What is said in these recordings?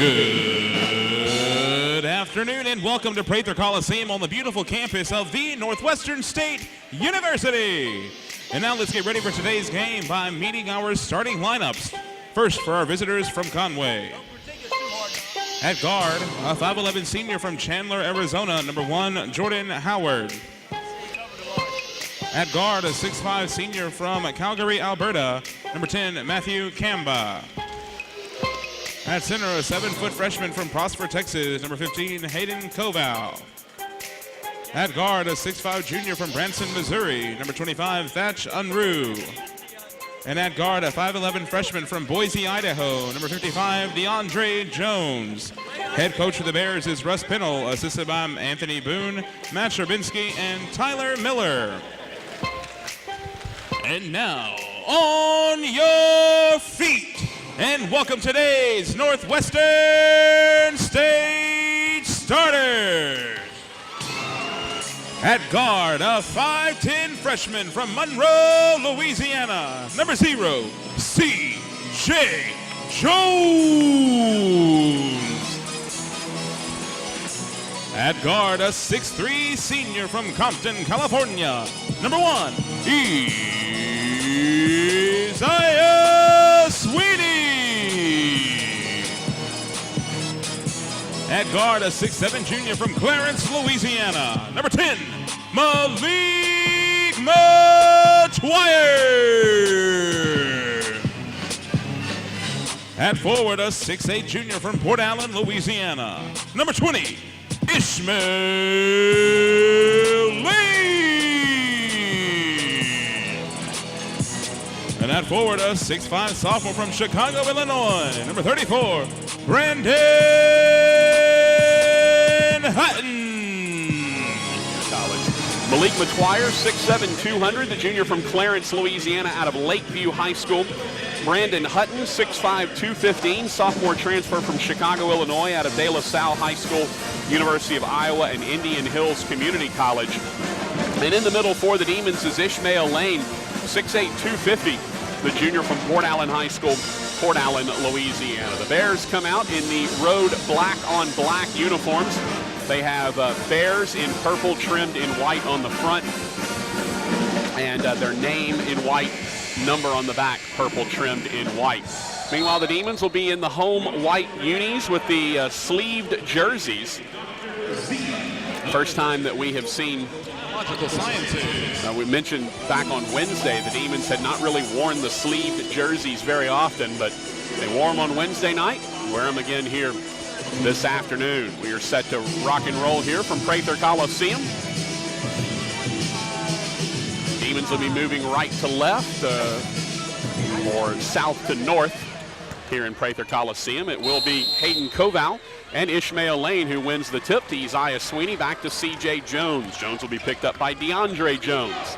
Good afternoon and welcome to Prather Coliseum on the beautiful campus of the Northwestern State University. And now let's get ready for today's game by meeting our starting lineups. First for our visitors from Conway. At guard, a 5'11 senior from Chandler, Arizona, number 1, Jordan Howard. At guard, a 6'5 senior from Calgary, Alberta, number 10, Matthew Kamba. At center, a 7-foot freshman from Prosper, Texas, number 15, Hayden Koval. At guard, a 6'5 junior from Branson, Missouri, number 25, Thatch Unruh. And at guard, a 5'11 freshman from Boise, Idaho, number 55, DeAndre Jones. Head coach of the Bears is Russ Pennell, assisted by Anthony Boone, Matt Sherbinsky, and Tyler Miller. And now, on your feet, and welcome today's Northwestern State starters. At guard, a 5'10 freshman from Monroe, Louisiana, number 0, C.J. Jones. At guard, a 6'3 senior from Compton, California, number 1, Isaiah Sweeney. At guard, a 6'7 junior from Clarence, Louisiana, number 10, Malik McGuire. At forward, a 6'8 junior from Port Allen, Louisiana, number 20, Ishmael Lee. And at forward, a 6'5 sophomore from Chicago, Illinois, number 34, Brandon Hutton. College. Malik McGuire, 6'7", 200, the junior from Clarence, Louisiana, out of Lakeview High School. Brandon Hutton, 6'5", 215, sophomore transfer from Chicago, Illinois, out of De La Salle High School, University of Iowa, and Indian Hills Community College. And in the middle for the Demons is Ishmael Lane, 6'8", 250, the junior from Port Allen High School, Port Allen, Louisiana. The Bears come out in the road black-on-black uniforms. They have Bears in purple trimmed in white on the front, and their name in white, number on the back, purple trimmed in white. Meanwhile, the Demons will be in the home white unis with the sleeved jerseys. First time that we have seen. We mentioned back on Wednesday the Demons had not really worn the sleeved jerseys very often, but they wore them on Wednesday night, wear them again here this afternoon. We are set to rock and roll here from Prather Coliseum. Demons will be moving right to left or south to north here in Prather Coliseum. It will be Hayden Koval and Ishmael Lane who wins the tip to Isaiah Sweeney, back to C.J. Jones. Jones will be picked up by DeAndre Jones.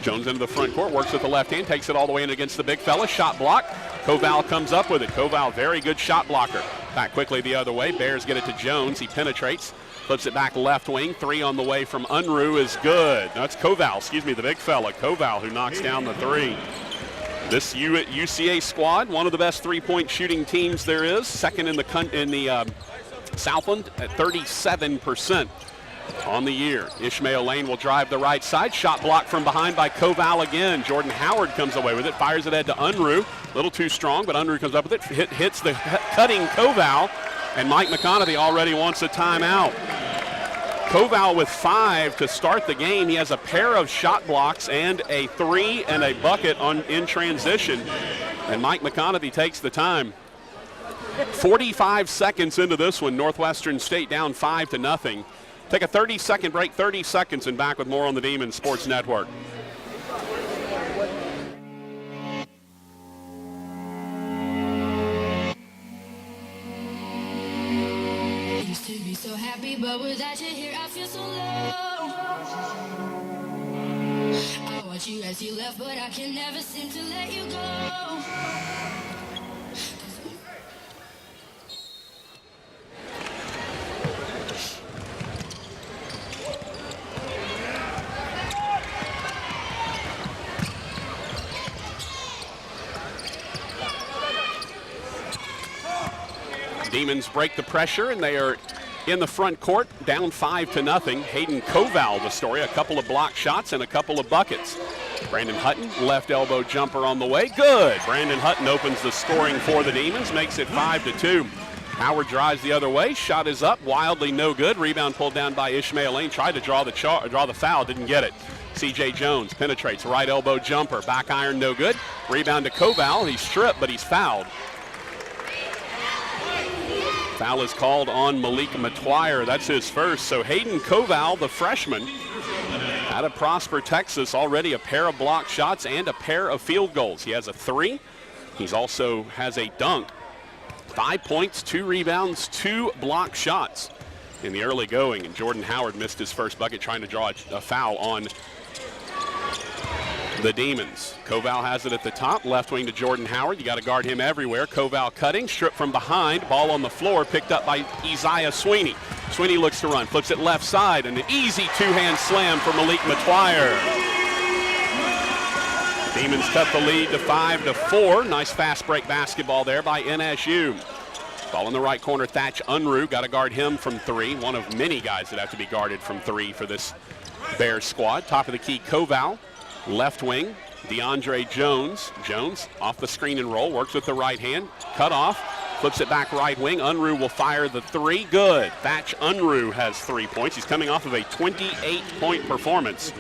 Jones into the front court, works with the left hand, takes it all the way in against the big fella. Shot block. Koval comes up with it. Koval, very good shot blocker. Back quickly the other way. Bears get it to Jones. He penetrates, flips it back left wing. 3 on the way from Unruh is good. That's Koval, the big fella. Koval who knocks down the 3. This UCA squad, one of the best three-point shooting teams there is. Second in the Southland at 37% on the year. Ishmael Lane will drive the right side. Shot blocked from behind by Koval again. Jordan Howard comes away with it, fires it ahead to Unruh. A little too strong, but Unruh comes up with it. Hits the cutting Koval, and Mike McConaughey already wants a timeout. Koval with 5 to start the game. He has a pair of shot blocks and a 3 and a bucket in transition, and Mike McConaughey takes the time. 45 seconds into this one, Northwestern State down 5-0. Take a 30-second break, 30 seconds, and back with more on the Demons Sports Network. I used to be so happy, but without you here, I feel so low. I watch you as you left, but I can never seem to let you go. Demons break the pressure, and they are in the front court, down 5-0. Hayden Koval, the story, a couple of block shots and a couple of buckets. Brandon Hutton, left elbow jumper on the way, good. Brandon Hutton opens the scoring for the Demons, makes it 5-2. Howard drives the other way, shot is up, wildly no good. Rebound pulled down by Ishmael Lane, tried to draw the foul, didn't get it. C.J. Jones penetrates, right elbow jumper, back iron, no good. Rebound to Koval, he's stripped, but he's fouled. Foul is called on Malik Matuire. That's his first. So Hayden Koval, the freshman, out of Prosper, Texas, already a pair of block shots and a pair of field goals. He has a 3. He's also has a dunk. 5 points, 2 rebounds, 2 block shots in the early going. And Jordan Howard missed his first bucket trying to draw a foul on the Demons. Koval has it at the top, left wing to Jordan Howard. You got to guard him everywhere. Koval cutting, stripped from behind, ball on the floor, picked up by Isaiah Sweeney. Sweeney looks to run, flips it left side, and an easy two-hand slam for Malik Matuire. Demons cut the lead to 5-4. Nice fast break basketball there by NSU. Ball in the right corner, Thatch Unruh. Got to guard him from 3. One of many guys that have to be guarded from 3 for this Bears squad. Top of the key, Koval. Left wing, DeAndre Jones. Jones off the screen and roll, works with the right hand, cut off, flips it back right wing. Unruh will fire the 3, good. Thatch Unruh has 3 points. He's coming off of a 28-point performance.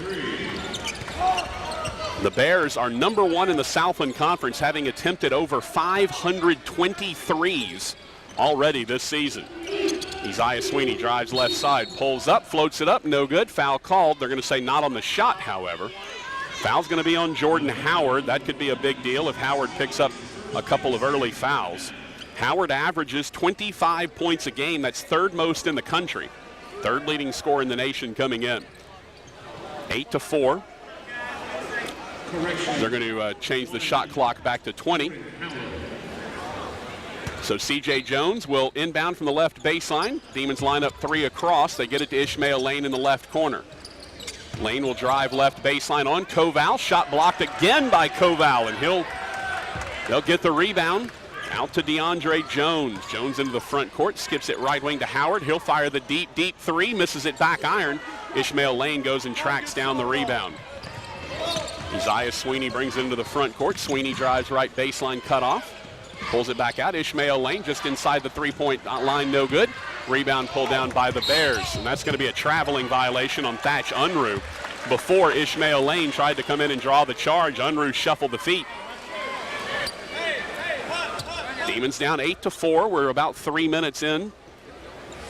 The Bears are number 1 in the Southland Conference, having attempted over 523s already this season. Isaiah Sweeney drives left side, pulls up, floats it up, no good. Foul called. They're going to say not on the shot, however. Foul's going to be on Jordan Howard. That could be a big deal if Howard picks up a couple of early fouls. Howard averages 25 points a game. That's 3rd most in the country. 3rd leading scorer in the nation coming in. 8-4. They're going to change the shot clock back to 20. So C.J. Jones will inbound from the left baseline. Demons line up 3 across. They get it to Ishmael Lane in the left corner. Lane will drive left baseline on Koval. Shot blocked again by Koval, and they'll get the rebound. Out to DeAndre Jones. Jones into the front court, skips it right wing to Howard. He'll fire the deep 3, misses it back iron. Ishmael Lane goes and tracks down the rebound. Isaiah Sweeney brings it into the front court. Sweeney drives right baseline, cut off. Pulls it back out. Ishmael Lane just inside the 3-point line, no good. Rebound pulled down by the Bears, and that's going to be a traveling violation on Thatch Unruh. Before Ishmael Lane tried to come in and draw the charge, Unruh shuffled the feet. Demons down 8-4. We're about 3 minutes in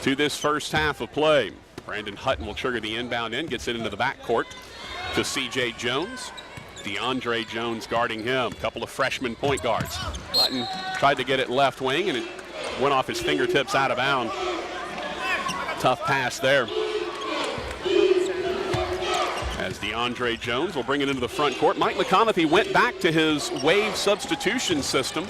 to this first half of play. Brandon Hutton will trigger the inbound in, gets it into the backcourt to C.J. Jones. DeAndre Jones guarding him. A couple of freshman point guards. Hutton tried to get it left wing, and it went off his fingertips out of bounds. Tough pass there. As DeAndre Jones will bring it into the front court. Mike McConaughey went back to his wave substitution system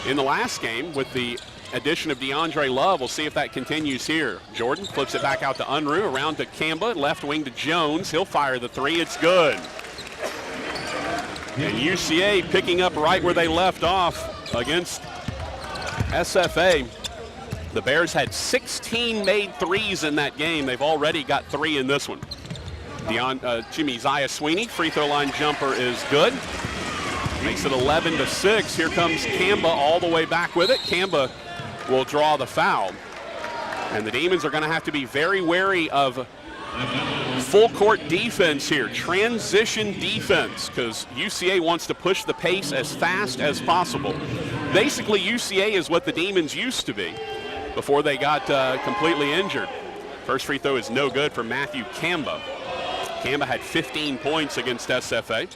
in the last game with the addition of DeAndre Love. We'll see if that continues here. Jordan flips it back out to Unruh, around to Kamba, left wing to Jones. He'll fire the 3. It's good. And UCA picking up right where they left off against SFA. The Bears had 16 made 3s in that game. They've already got 3 in this one. Isaiah Sweeney, free throw line jumper is good. Makes it 11-6. Here comes Kamba all the way back with it. Kamba will draw the foul. And the Demons are going to have to be very wary of full court defense here, transition defense, because UCA wants to push the pace as fast as possible. Basically, UCA is what the Demons used to be before they got completely injured. First free throw is no good for Matthew Kamba. Kamba had 15 points against SFA.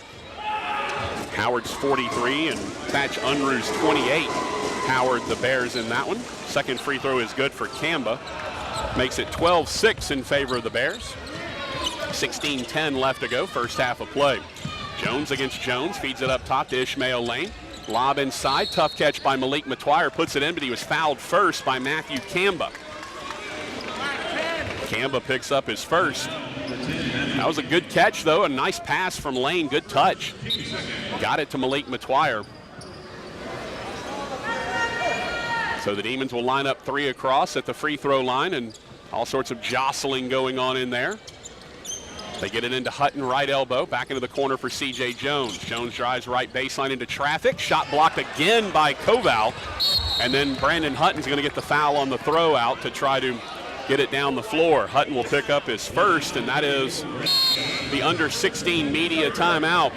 Howard's 43 and Thatch Unruh's 28. Howard, the Bears in that one. Second free throw is good for Kamba. Makes it 12-6 in favor of the Bears. 16-10 left to go, first half of play. Jones against Jones, feeds it up top to Ishmael Lane. Lob inside, tough catch by Malik Matuire, puts it in, but he was fouled first by Matthew Kamba. Kamba picks up his first. That was a good catch, though. A nice pass from Lane, good touch. Got it to Malik Matuire. So the Demons will line up 3 across at the free throw line, and all sorts of jostling going on in there. They get it into Hutton, right elbow, back into the corner for C.J. Jones. Jones drives right baseline into traffic. Shot blocked again by Koval. And then Brandon Hutton's going to get the foul on the throw out to try to get it down the floor. Hutton will pick up his first, and that is the under 16 media timeout.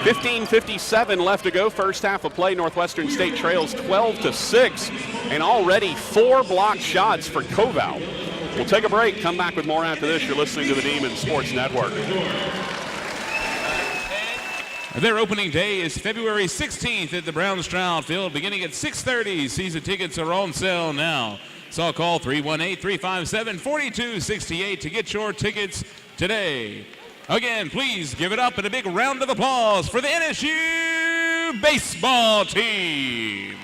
15:57 left to go, first half of play. Northwestern State trails 12-6, and already 4 blocked shots for Koval. We'll take a break, come back with more after this. You're listening to the Demons Sports Network. Their opening day is February 16th at the Brown Stroud Field, beginning at 6:30. Season tickets are on sale now. So call 318-357-4268 to get your tickets today. Again, please give it up and a big round of applause for the NSU baseball team.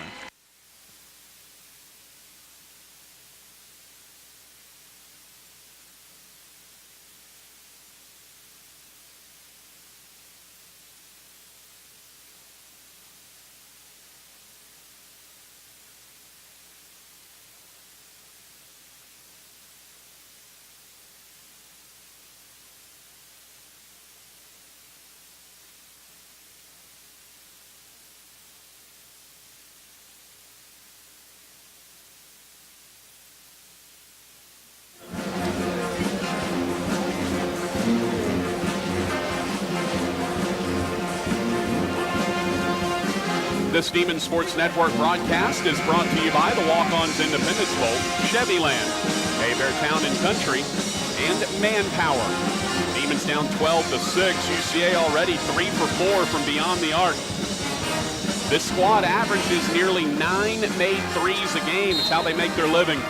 This Demons Sports Network broadcast is brought to you by the Walk-Ons Independence Bowl, Chevyland, Bear Town and Country, and Manpower. Demons down 12-6. UCA already 3 for 4 from beyond the arc. This squad averages nearly 9 made threes a game. It's how they make their living,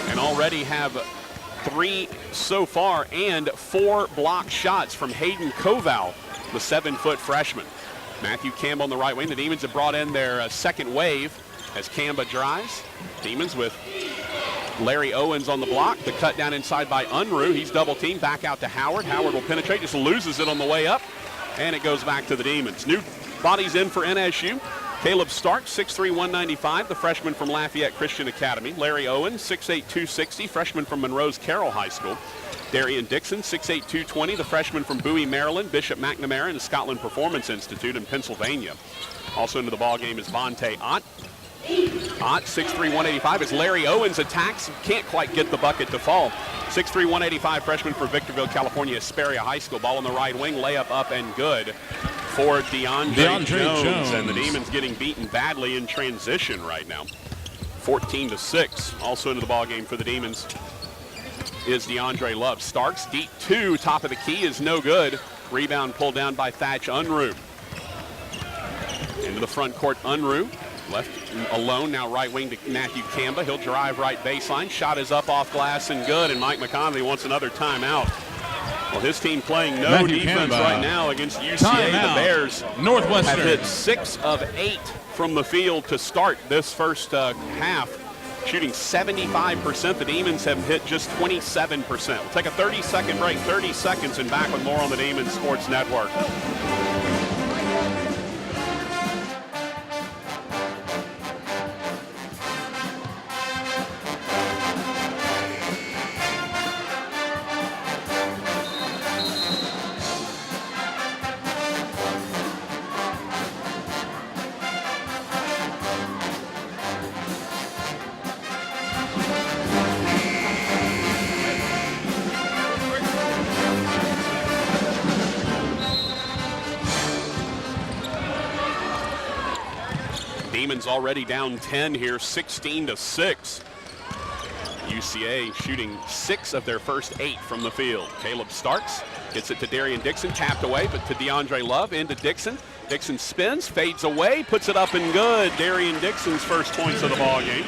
and already have 3 so far and 4 blocked shots from Hayden Koval, the 7-foot freshman. Matthew Campbell on the right wing. The Demons have brought in their second wave as Campbell drives. Demons with Larry Owens on the block. The cut down inside by Unruh. He's double teamed. Back out to Howard. Howard will penetrate. Just loses it on the way up. And it goes back to the Demons. New bodies in for NSU. Caleb Stark, 6'3", 195, the freshman from Lafayette Christian Academy. Larry Owens, 6'8", 260, freshman from Monroe's Carroll High School. Darian Dixon, 6'8", 220, the freshman from Bowie, Maryland, Bishop McNamara and the Scotland Performance Institute in Pennsylvania. Also into the ball game is Vontae Ott. Ott, 6'3", 185, as Larry Owens attacks. Can't quite get the bucket to fall. 6'3", 185, freshman from Victorville, California, Hesperia High School. Ball on the right wing, layup up and good for DeAndre Jones. And the Demons getting beaten badly in transition right now. 14-6. Also into the ball game for the Demons is DeAndre Love. Starks, deep 2, top of the key is no good. Rebound pulled down by Thatch Unruh. Into the front court, Unruh. Left alone, now right wing to Matthew Campbell. He'll drive right baseline. Shot is up off glass and good, and Mike McConaughey wants another timeout. Well, his team playing no Matthew defense Campbell. Right now against UCA. The Bears Northwestern have hit 6 of 8 from the field to start this first half, shooting 75%. The Demons have hit just 27%. We'll take a 30-second break, 30 seconds, and back with more on the Demons Sports Network. Demons already down 10 here, 16-6. UCA shooting 6 of their first 8 from the field. Caleb Starks gets it to Darian Dixon, tapped away, but to DeAndre Love, into Dixon. Dixon spins, fades away, puts it up and good. Darian Dixon's first points of the ball game.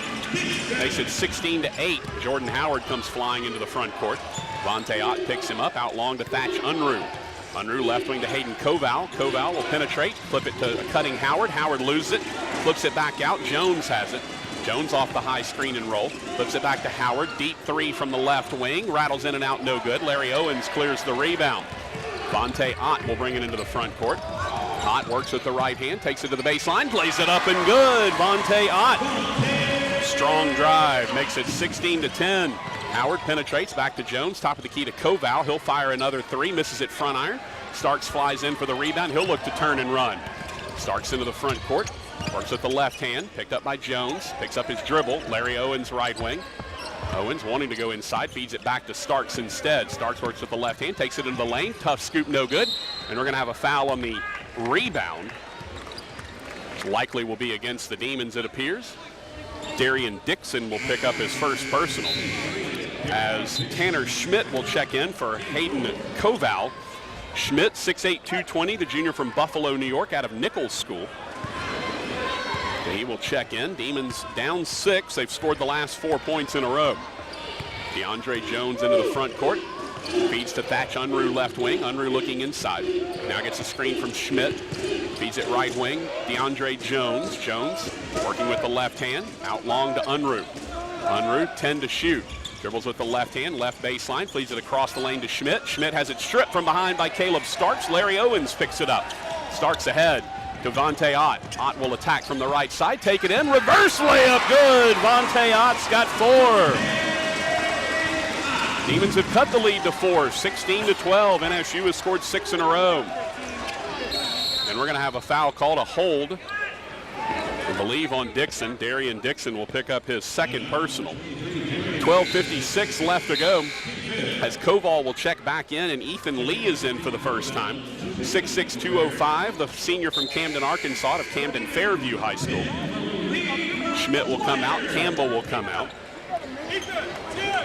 Makes it 16-8. Jordan Howard comes flying into the front court. Vontae Ott picks him up, out long to Thatch Unruh. Unruh left wing to Hayden Koval. Koval will penetrate, flip it to cutting Howard. Howard loses it, flips it back out. Jones has it. Jones off the high screen and roll. Flips it back to Howard. Deep 3 from the left wing. Rattles in and out, no good. Larry Owens clears the rebound. Vontae Ott will bring it into the front court. Ott works with the right hand, takes it to the baseline, plays it up and good. Vontae Ott strong drive, makes it 16-10. Howard penetrates back to Jones, top of the key to Koval. He'll fire another three, misses it front iron. Starks flies in for the rebound. He'll look to turn and run. Starks into the front court, works with the left hand, picked up by Jones, picks up his dribble. Larry Owens right wing. Owens wanting to go inside, feeds it back to Starks instead. Starks works with the left hand, takes it into the lane. Tough scoop, no good. And we're going to have a foul on the rebound, which likely will be against the Demons, it appears. Darian Dixon will pick up his first personal, as Tanner Schmidt will check in for Hayden Koval. Schmidt, 6'8", 220, the junior from Buffalo, New York, out of Nichols School. He will check in. Demons down 6. They've scored the last 4 points in a row. DeAndre Jones into the front court. Feeds to Thatch Unruh left wing. Unruh looking inside. Now gets a screen from Schmidt. Feeds it right wing. DeAndre Jones. Jones working with the left hand. Out long to Unruh. Unruh 10 to shoot. Dribbles with the left hand, left baseline, feeds it across the lane to Schmidt. Schmidt has it stripped from behind by Caleb Starks. Larry Owens picks it up. Starks ahead to Vontae Ott. Ott will attack from the right side, take it in, reverse layup, good. Vontae Ott's got 4. Demons have cut the lead to 4, 16-12. NSU has scored 6 in a row. And we're going to have a foul called, a hold, I believe, on Dixon. Darian Dixon will pick up his second personal. 12:56 left to go, as Koval will check back in, and Ethan Lee is in for the first time. 6'6", 205, the senior from Camden, Arkansas, out of Camden Fairview High School. Schmidt will come out, Campbell will come out.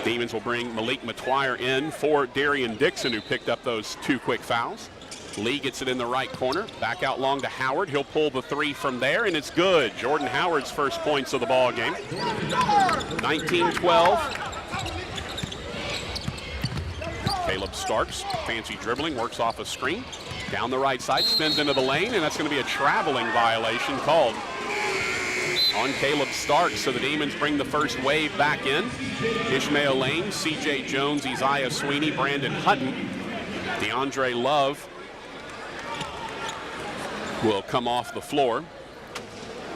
Demons will bring Malik Matuire in for Darian Dixon, who picked up those 2 quick fouls. Lee gets it in the right corner, back out long to Howard. He'll pull the 3 from there, and it's good. Jordan Howard's first points of the ball game. 19-12. Caleb Starks, fancy dribbling, works off a screen. Down the right side, spins into the lane, and that's going to be a traveling violation called on Caleb Starks. So the Demons bring the first wave back in. Ishmael Lane, C.J. Jones, Isaiah Sweeney, Brandon Hutton, DeAndre Love will come off the floor.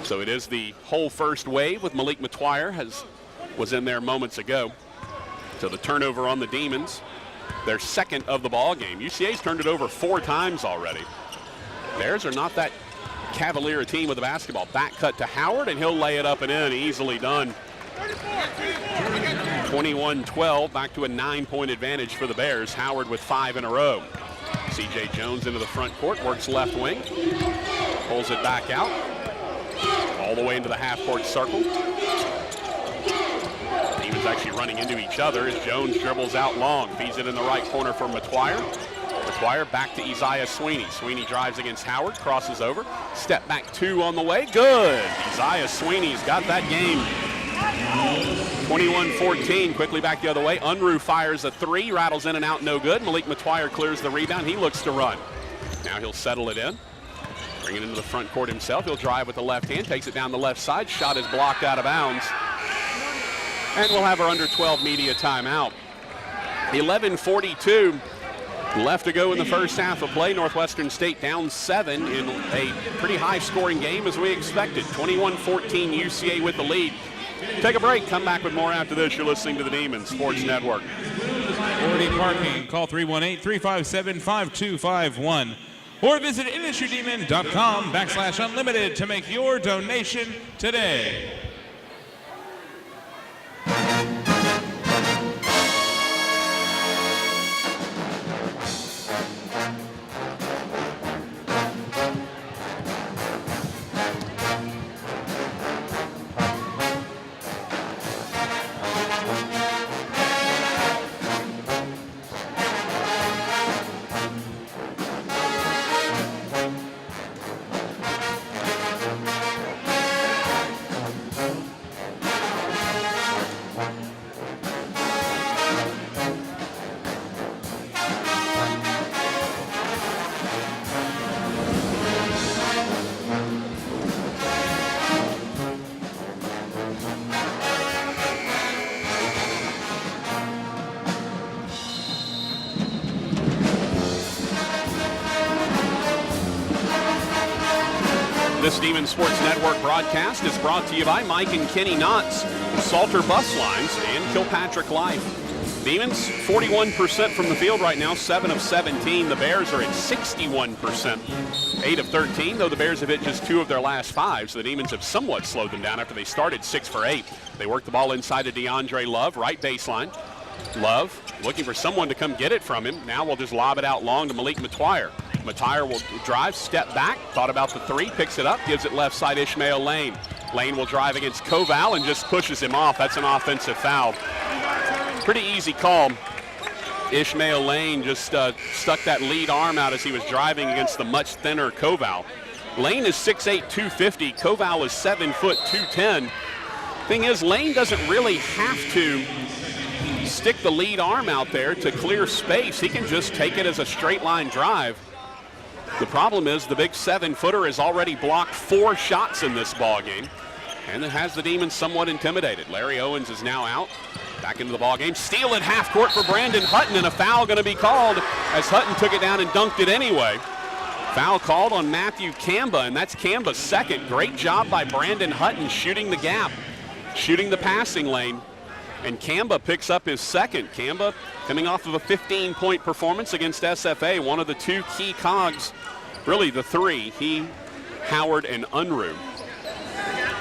So it is the whole first wave with Malik Matuire, was in there moments ago. So the turnover on the Demons, their second of the ball game. UCA's turned it over 4 times already. Bears are not that cavalier a team with the basketball. Back cut to Howard, and he'll lay it up and in. Easily done. 21-12, back to a 9-point advantage for the Bears. Howard with 5 in a row. C.J. Jones into the front court, works left wing, pulls it back out, all the way into the half-court circle. Demons actually running into each other as Jones dribbles out long, feeds it in the right corner for Matuire. Matuire back to Isaiah Sweeney. Sweeney drives against Howard, crosses over, step back 2 on the way, good. Isaiah Sweeney's got that game. 21-14, quickly back the other way. Unruh fires a 3, rattles in and out, no good. Malik Matuire clears the rebound. He looks to run. Now he'll settle it in, bring it into the front court himself. He'll drive with the left hand, takes it down the left side. Shot is blocked out of bounds. And we'll have our under 12 media timeout. 11:42 left to go in the first half of play. Northwestern State down 7 in a pretty high-scoring game as we expected. 21-14, UCA with the lead. Take a break. Come back with more after this. You're listening to the Demons Sports Network. Already parking. Call 318-357-5251 or visit NSUDemon.com/unlimited to make your donation today. This Demon Sports Network broadcast is brought to you by Mike and Kenny Knotts, Salter Bus Lines, and Kilpatrick Life. Demons, 41% from the field right now, 7 of 17. The Bears are at 61%, 8 of 13, though the Bears have hit just 2 of their last 5, so the Demons have somewhat slowed them down after they started 6 for 8. They work the ball inside to DeAndre Love, right baseline. Love looking for someone to come get it from him. Now we'll just lob it out long to Malik Matuire. Matuire will drive, step back, thought about the 3, picks it up, gives it left side Ishmael Lane. Lane will drive against Koval and just pushes him off. That's an offensive foul. Pretty easy call. Ishmael Lane just stuck that lead arm out as he was driving against the much thinner Koval. Lane is 6'8", 250. Koval is 7 foot 210. Thing is, Lane doesn't really have to stick the lead arm out there to clear space. He can just take it as a straight line drive. The problem is the big 7-footer has already blocked 4 shots in this ball game, and it has the Demons somewhat intimidated. Larry Owens is now out. Back into the ball game. Steal at half court for Brandon Hutton, and a foul going to be called as Hutton took it down and dunked it anyway. Foul called on Matthew Kamba, and that's Kamba's second. Great job by Brandon Hutton shooting the gap, shooting the passing lane. And Kamba picks up his second. Kamba coming off of a 15-point performance against SFA, one of the 2 key cogs, really the 3, he, Howard, and Unruh.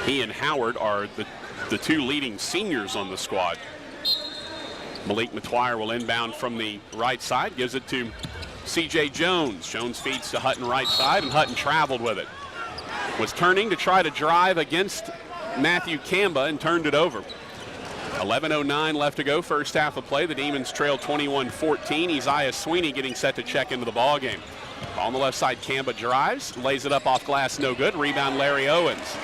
He and Howard are the 2 leading seniors on the squad. Malik Matuire will inbound from the right side, gives it to C.J. Jones. Jones feeds to Hutton right side, and Hutton traveled with it. Was turning to try to drive against Matthew Kamba and turned it over. 11:09 left to go, first half of play. The Demons trail 21-14. Isaiah Sweeney getting set to check into the ball game. On the left side, Kamba drives, lays it up off glass, no good. Rebound, Larry Owens.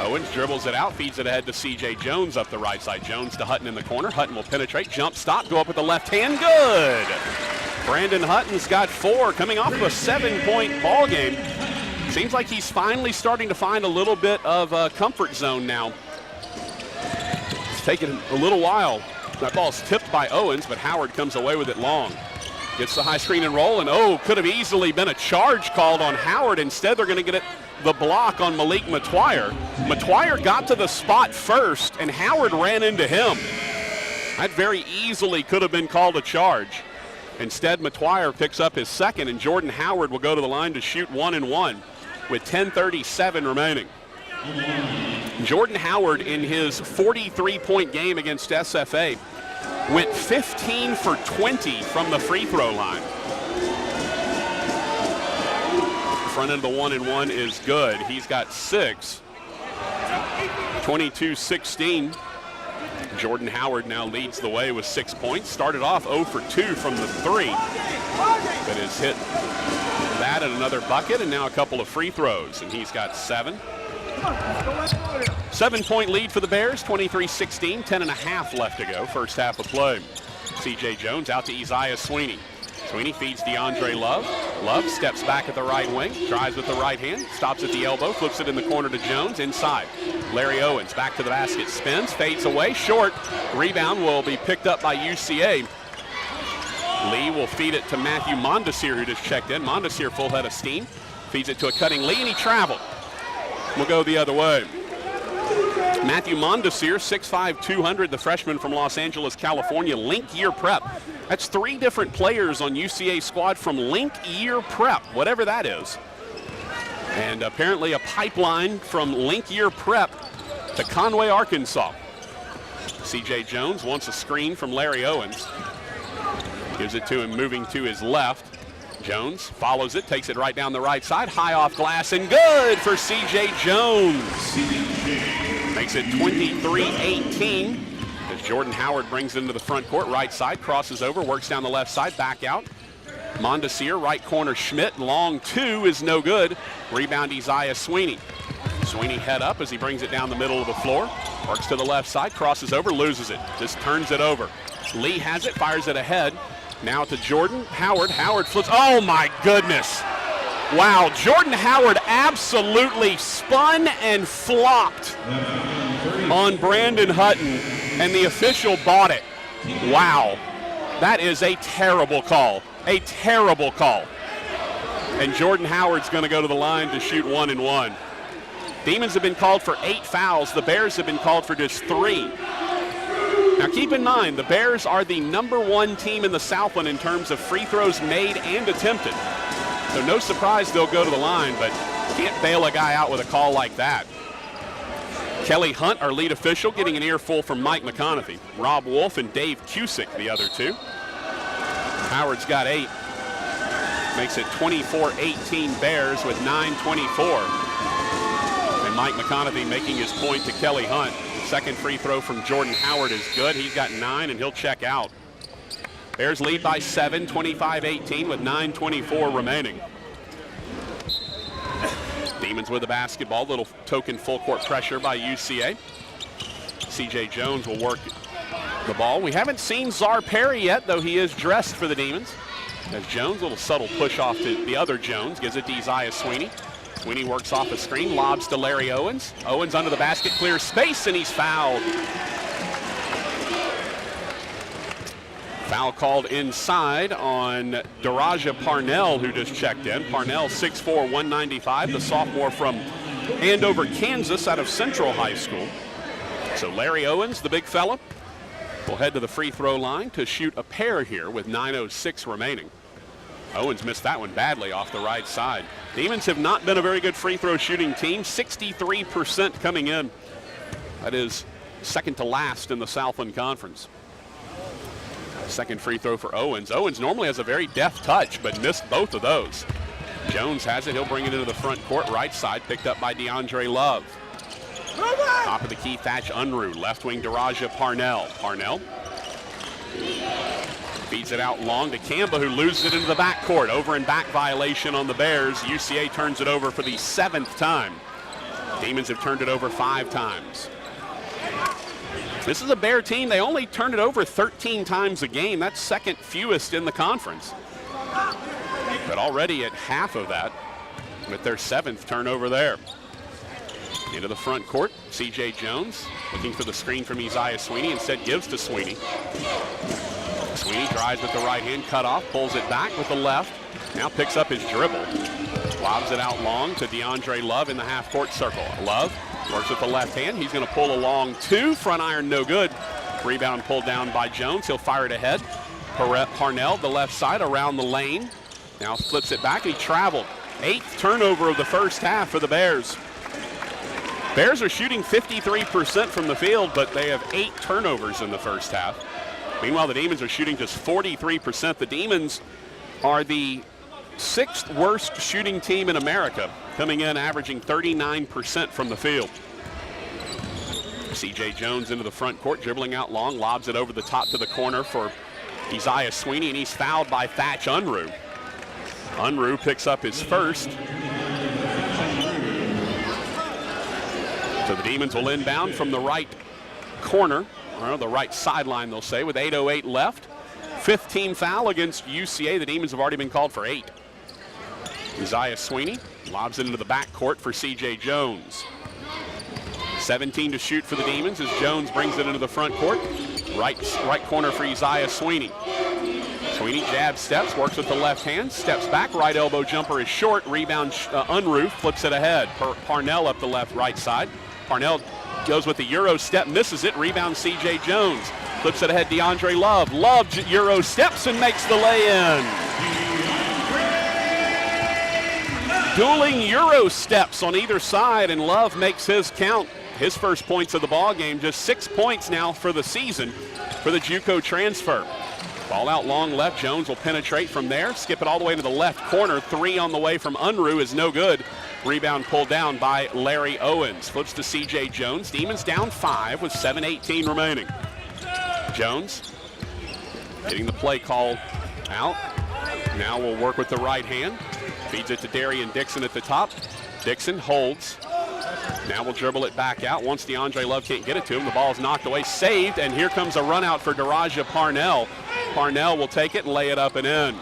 Owens dribbles it out, feeds it ahead to C.J. Jones up the right side. Jones to Hutton in the corner. Hutton will penetrate, jump stop, go up with the left hand, good. Brandon Hutton's got 4 coming off of a 7-point ball game. Seems like he's finally starting to find a little bit of a comfort zone now. It's taken a little while. That ball's tipped by Owens, but Howard comes away with it long. Gets the high screen and roll, and could have easily been a charge called on Howard. Instead, they're going to get it the block on Malik Matuire. Matuire got to the spot first, and Howard ran into him. That very easily could have been called a charge. Instead, Matuire picks up his second, and Jordan Howard will go to the line to shoot 1 and 1 with 10:37 remaining. Jordan Howard, in his 43-point game against SFA, went 15 for 20 from the free throw line. The front end of the 1 and 1 is good. He's got 6. 22-16. Jordan Howard now leads the way with 6 points. Started off 0 for 2 from the 3, but has hit that and another bucket, and now a couple of free throws, and he's got 7. 7-point lead for the Bears, 23-16, 10.5 left to go, first half of play. C.J. Jones out to Isaiah Sweeney. Sweeney feeds DeAndre Love. Love steps back at the right wing, drives with the right hand, stops at the elbow, flips it in the corner to Jones, inside. Larry Owens back to the basket, spins, fades away, short. Rebound will be picked up by UCA. Lee will feed it to Matthew Mondesir, who just checked in. Mondesir full head of steam, feeds it to a cutting Lee, and he traveled. We'll go the other way. Matthew Mondesir, 6'5", 200, the freshman from Los Angeles, California, Link Year Prep. That's 3 different players on UCA squad from Link Year Prep, whatever that is. And apparently a pipeline from Link Year Prep to Conway, Arkansas. C.J. Jones wants a screen from Larry Owens. Gives it to him moving to his left. Jones follows it, takes it right down the right side, high off glass, and good for C.J. Jones. Makes it 23-18 as Jordan Howard brings it into the front court, right side, crosses over, works down the left side, back out. Mondesir, right corner, Schmidt, long 2 is no good. Rebound, Isaiah Sweeney. Sweeney head up as he brings it down the middle of the floor, works to the left side, crosses over, loses it, just turns it over. Lee has it, fires it ahead. Now to Jordan Howard. Howard flips. Oh my goodness. Wow, Jordan Howard absolutely spun and flopped on Brandon Hutton, and the official bought it. Wow, that is a terrible call. A terrible call. And Jordan Howard's going to go to the line to shoot 1 and 1. Demons have been called for 8 fouls. The Bears have been called for just 3. Now keep in mind, the Bears are the #1 team in the Southland in terms of free throws made and attempted. So no surprise they'll go to the line, but can't bail a guy out with a call like that. Kelly Hunt, our lead official, getting an earful from Mike McConaughey. Rob Wolf and Dave Cusick, the other 2. Howard's got 8. Makes it 24-18 Bears with 9:24. And Mike McConaughey making his point to Kelly Hunt. Second free throw from Jordan Howard is good. He's got 9, and he'll check out. Bears lead by 7, 25-18 with 9:24 remaining. Demons with the basketball. Little token full court pressure by UCA. C.J. Jones will work the ball. We haven't seen Czar Perry yet, though he is dressed for the Demons. As Jones, a little subtle push off to the other Jones, gives it to Isaiah Sweeney. Sweeney works off a screen, lobs to Larry Owens. Owens under the basket, clears space, and he's fouled. Foul called inside on Daraja Parnell, who just checked in. Parnell, 6'4", 195, the sophomore from Andover, Kansas, out of Central High School. So Larry Owens, the big fella, will head to the free throw line to shoot a pair here with 9:06 remaining. Owens missed that one badly off the right side. Demons have not been a very good free throw shooting team, 63% coming in. That is second to last in the Southland Conference. Second free throw for Owens. Owens normally has a very deft touch, but missed both of those. Jones has it. He'll bring it into the front court, right side, picked up by DeAndre Love. Top of the key, Thatch Unruh. Left wing, Daraja Parnell. Parnell feeds it out long to Kamba, who loses it into the backcourt. Over and back violation on the Bears. UCA turns it over for the 7th time. Demons have turned it over 5 times. This is a Bear team. They only turned it over 13 times a game. That's second fewest in the conference. But already at half of that with their 7th turnover there. Into the front court, C.J. Jones looking for the screen from Isaiah Sweeney. Instead gives to Sweeney. Sweeney drives with the right hand, cut off, pulls it back with the left. Now picks up his dribble. Lobs it out long to DeAndre Love in the half-court circle. Love works with the left hand. He's going to pull along 2. Front iron, no good. Rebound pulled down by Jones. He'll fire it ahead. Parnell, the left side, around the lane. Now flips it back. He traveled. 8th turnover of the first half for the Bears. Bears are shooting 53% from the field, but they have 8 turnovers in the first half. Meanwhile, the Demons are shooting just 43%. The Demons are the 6th worst shooting team in America, coming in averaging 39% from the field. C.J. Jones into the front court, dribbling out long, lobs it over the top to the corner for Isaiah Sweeney, and he's fouled by Thatch Unruh. Unruh picks up his first. So the Demons will inbound from the right corner, or the right sideline, they'll say, with 8:08 left. 15 foul against UCA. The Demons have already been called for 8. Isaiah Sweeney lobs it into the backcourt for C.J. Jones. 17 to shoot for the Demons as Jones brings it into the front court. Right corner for Isaiah Sweeney. Sweeney jab steps, works with the left hand, steps back, right elbow jumper is short. Rebound, Unruh flips it ahead. Parnell up the right side. Parnell goes with the Euro step, misses it. Rebound, C.J. Jones. Flips it ahead, DeAndre Love. Love Euro steps and makes the lay-in. Dueling Euro steps on either side, and Love makes his count. His first points of the ball game, just 6 points now for the season for the JUCO transfer. Ball out long left. Jones will penetrate from there. Skip it all the way to the left corner. 3 on the way from Unruh is no good. Rebound pulled down by Larry Owens. Flips to C.J. Jones. Demons down 5 with 7:18 remaining. Jones getting the play call out. Now we'll work with the right hand. Feeds it to Darian Dixon at the top. Dixon holds. Now we'll dribble it back out. Once DeAndre Love can't get it to him, the ball is knocked away, saved, and here comes a run out for Daraja Parnell. Parnell will take it and lay it up and in.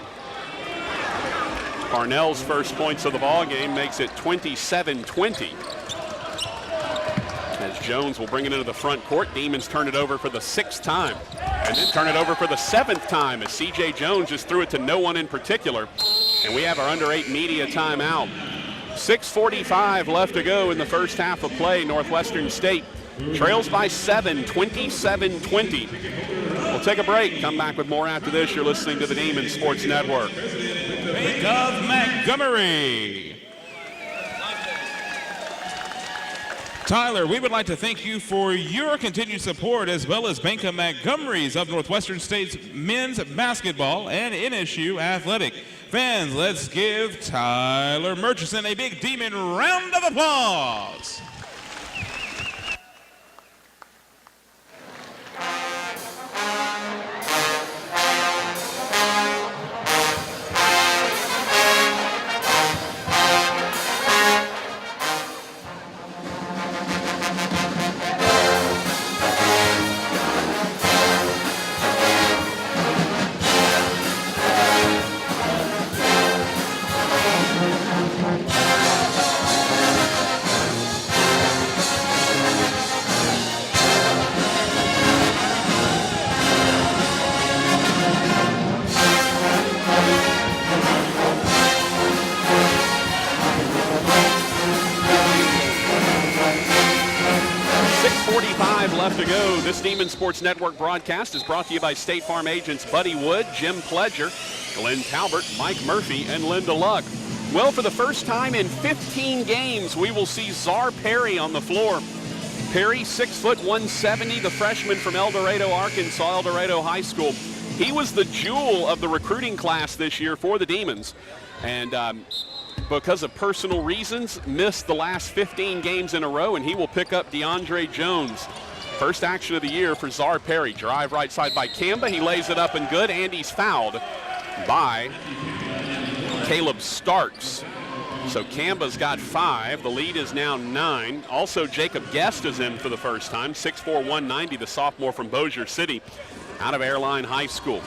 Parnell's first points of the ball game makes it 27-20. As Jones will bring it into the front court. Demons turn it over for the 6th time. And then turn it over for the 7th time as C.J. Jones just threw it to no one in particular. And we have our under 8 media timeout. 6:45 left to go in the first half of play. Northwestern State trails by 7, 27-20. We'll take a break. Come back with more after this. You're listening to the Demon Sports Network. Bank of Montgomery. Tyler, we would like to thank you for your continued support, as well as Bank of Montgomery's of Northwestern State's men's basketball and NSU athletic. Fans, let's give Tyler Murchison a big Demon round of applause. Left to go. This Demon Sports Network broadcast is brought to you by State Farm agents Buddy Wood, Jim Pledger, Glenn Talbert, Mike Murphy, and Linda Luck. Well, for the first time in 15 games, we will see Czar Perry on the floor. Perry, 6'170", the freshman from El Dorado, Arkansas, El Dorado High School. He was the jewel of the recruiting class this year for the Demons, and because of personal reasons, missed the last 15 games in a row, and he will pick up DeAndre Jones. First action of the year for Czar Perry. Drive right side by Kamba. He lays it up and good, and he's fouled by Caleb Starks. So Kamba's got 5. The lead is now 9. Also, Jacob Guest is in for the first time. 6'4", 190, the sophomore from Bossier City out of Airline High School.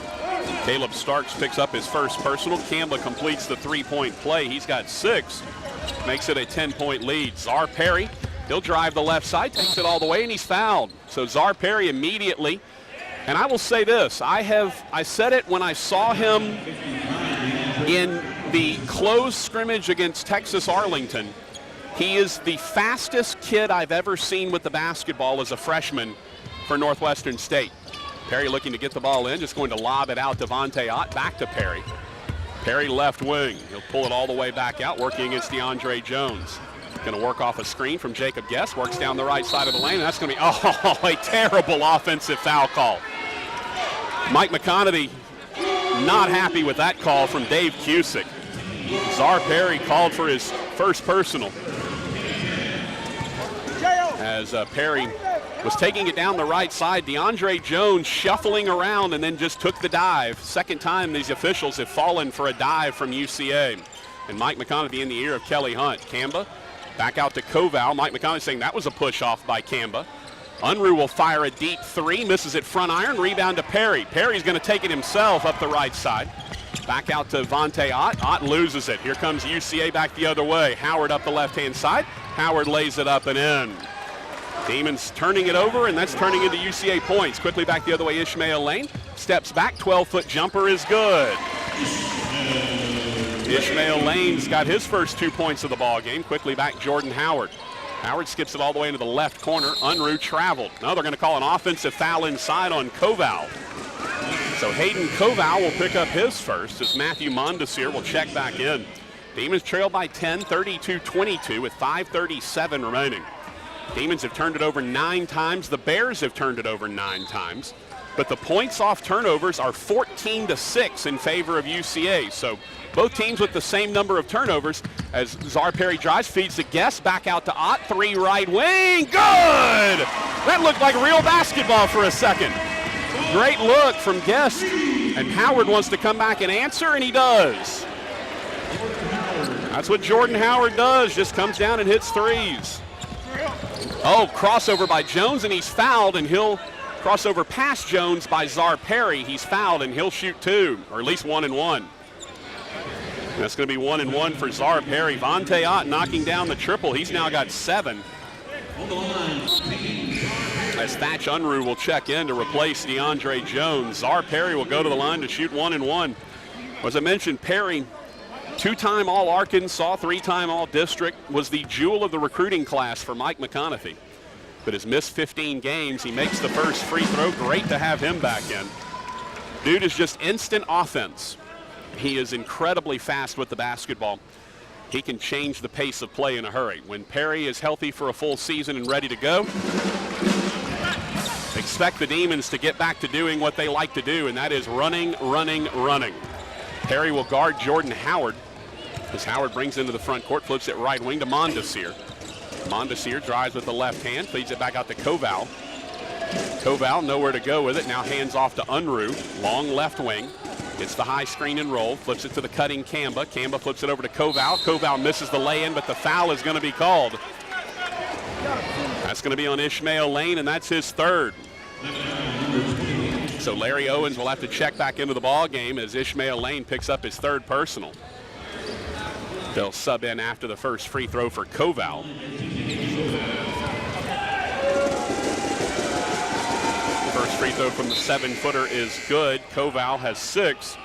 Caleb Starks picks up his first personal. Kamba completes the three-point play. He's got 6. Makes it a 10-point lead. Czar Perry, he'll drive the left side, takes it all the way, and he's fouled. So Czar Perry immediately, and I will say this, I said it when I saw him in the close scrimmage against Texas Arlington. He is the fastest kid I've ever seen with the basketball as a freshman for Northwestern State. Perry looking to get the ball in, just going to lob it out to Vontae Ott, back to Perry. Perry left wing, he'll pull it all the way back out, working against DeAndre Jones. Going to work off a screen from Jacob Guest, works down the right side of the lane, and that's going to be, a terrible offensive foul call. Mike McConaty not happy with that call from Dave Cusick. Czar Perry called for his first personal. As Perry was taking it down the right side, DeAndre Jones shuffling around and then just took the dive. Second time these officials have fallen for a dive from UCA. And Mike McConaty in the ear of Kelly Hunt. Kamba back out to Koval. Mike McConaty saying that was a push off by Kamba. Unruh will fire a deep 3, misses it front iron, rebound to Perry. Perry's going to take it himself up the right side. Back out to Vontae Ott. Ott loses it. Here comes UCA back the other way. Howard up the left-hand side. Howard lays it up and in. Demons turning it over, and that's turning into UCA points. Quickly back the other way, Ishmael Lane. Steps back, 12-foot jumper is good. Ishmael Lane's got his first 2 points of the ball game. Quickly back, Jordan Howard. Howard skips it all the way into the left corner. Unruh traveled. Now they're going to call an offensive foul inside on Koval. So Hayden Koval will pick up his first as Matthew Mondesir will check back in. Demons trail by 10, 32-22 with 5:37 remaining. Demons have turned it over 9 times. The Bears have turned it over 9 times. But the points off turnovers are 14-6 in favor of UCA. So both teams with the same number of turnovers as Czar Perry drives, feeds the Guest, back out to Ott, 3 right wing, good! That looked like real basketball for a second. Great look from Guest, and Howard wants to come back and answer, and he does. That's what Jordan Howard does, just comes down and hits threes. Oh, crossover by Jones, and he's fouled, and he'll crossover past Jones by Czar Perry. He's fouled, and he'll shoot 2, or at least 1 and 1. That's going to be 1 and 1 for Czar Perry. Vontae Ott knocking down the triple. He's now got 7. As Thatch Unruh will check in to replace DeAndre Jones. Czar Perry will go to the line to shoot 1 and 1. As I mentioned, Perry Two-time All-Arkansas, three-time All-District, was the jewel of the recruiting class for Mike McConaughey. But has missed 15 games. He makes the first free throw. Great to have him back in. Dude is just instant offense. He is incredibly fast with the basketball. He can change the pace of play in a hurry. When Perry is healthy for a full season and ready to go, expect the Demons to get back to doing what they like to do, and that is running, running, running. Perry will guard Jordan Howard as Howard brings into the front court, flips it right wing to Mondesir. Mondesir drives with the left hand, feeds it back out to Koval. Koval nowhere to go with it, now hands off to Unruh, long left wing. Gets the high screen and roll, flips it to the cutting Kamba. Kamba flips it over to Koval. Koval misses the lay-in, but the foul is going to be called. That's going to be on Ishmael Lane, and that's his third. So Larry Owens will have to check back into the ball game as Ishmael Lane picks up his third personal. They'll sub in after the first free throw for Koval. First free throw from the 7-footer is good. Koval has 6.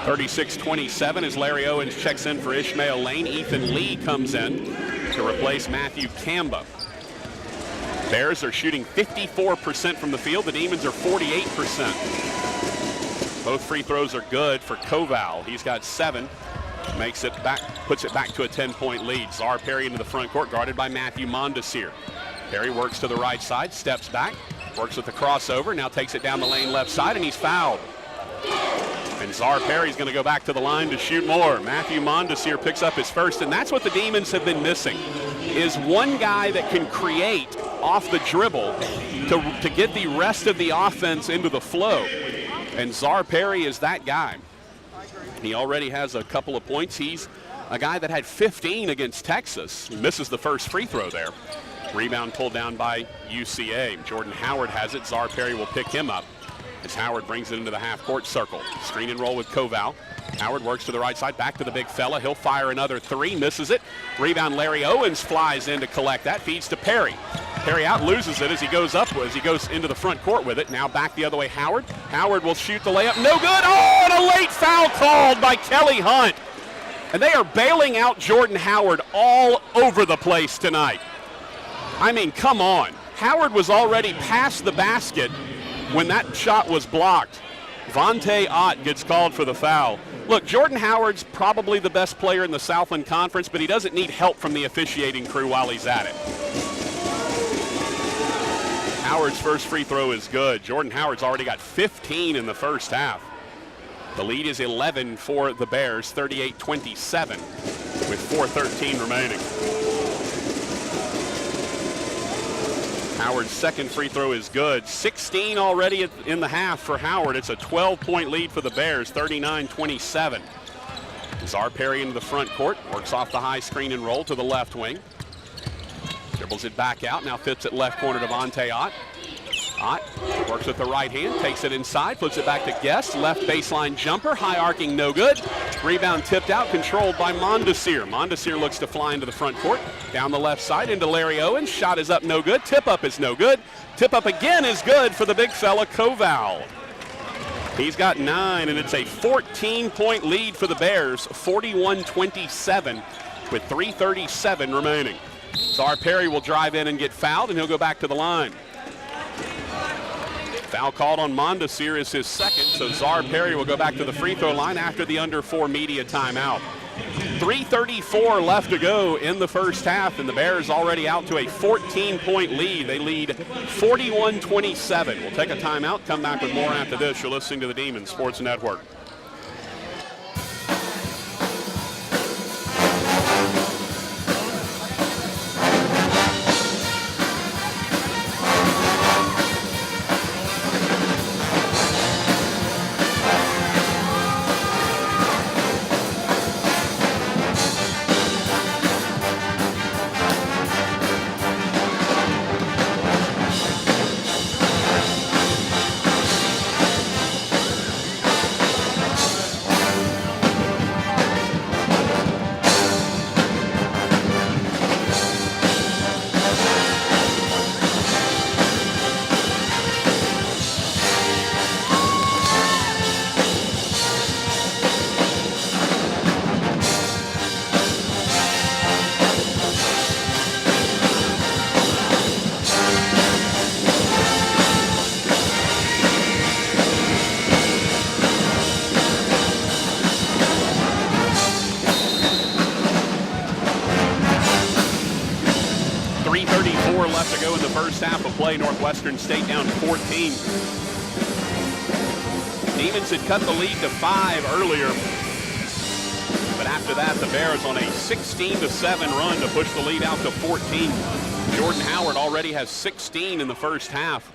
36-27 as Larry Owens checks in for Ishmael Lane. Ethan Lee comes in to replace Matthew Kamba. Bears are shooting 54% from the field. The Demons are 48%. Both free throws are good for Koval. He's got 7. Makes it back, puts it back to a 10-point lead. Czar Perry into the front court, guarded by Matthew Mondesir. Perry works to the right side, steps back, works with the crossover, now takes it down the lane left side, and he's fouled. And Czar Perry's going to go back to the line to shoot more. Matthew Mondesir picks up his first, and that's what the Demons have been missing, is one guy that can create off the dribble to get the rest of the offense into the flow. And Czar Perry is that guy. He already has a couple of points. He's a guy that had 15 against Texas. He misses the first free throw there. Rebound pulled down by UCA. Jordan Howard has it. Czar Perry will pick him up as Howard brings it into the half-court circle. Screen and roll with Koval. Howard works to the right side, back to the big fella. He'll fire another 3, misses it. Rebound, Larry Owens flies in to collect that, feeds to Perry. Perry out loses it as he goes into the front court with it. Now back the other way, Howard. Howard will shoot the layup, no good. Oh, and a late foul called by Kelly Hunt. And they are bailing out Jordan Howard all over the place tonight. I mean, come on. Howard was already past the basket when that shot was blocked. Vontae Ott gets called for the foul. Look, Jordan Howard's probably the best player in the Southland Conference, but he doesn't need help from the officiating crew while he's at it. Howard's first free throw is good. Jordan Howard's already got 15 in the first half. The lead is 11 for the Bears, 38-27 with 4:13 remaining. Howard's second free throw is good. 16 already in the half for Howard. It's a 12-point lead for the Bears, 39-27. Czar Perry into the front court, works off the high screen and roll to the left wing. Dribbles it back out, now fits it left corner to Vontae Ott. Ott works with the right hand, takes it inside, flips it back to Guest. Left baseline jumper, high arcing, no good. Rebound tipped out, controlled by Mondesir. Mondesir looks to fly into the front court. Down the left side into Larry Owens. Shot is up, no good. Tip up is no good. Tip up again is good for the big fella, Koval. He's got 9, and it's a 14-point lead for the Bears, 41-27 with 3:37 remaining. Czar Perry will drive in and get fouled, and he'll go back to the line. Foul called on Mondesir is his second, so Czar Perry will go back to the free throw line after the under 4 media timeout. 3:34 left to go in the first half, and the Bears already out to a 14-point lead. They lead 41-27. We'll take a timeout, come back with more after this. You're listening to the Demons Sports Network. 2:54 left to go in the first half of play. Northwestern State down 14. Demons had cut the lead to 5 earlier. But after that, the Bears on a 16-7 run to push the lead out to 14. Jordan Howard already has 16 in the first half.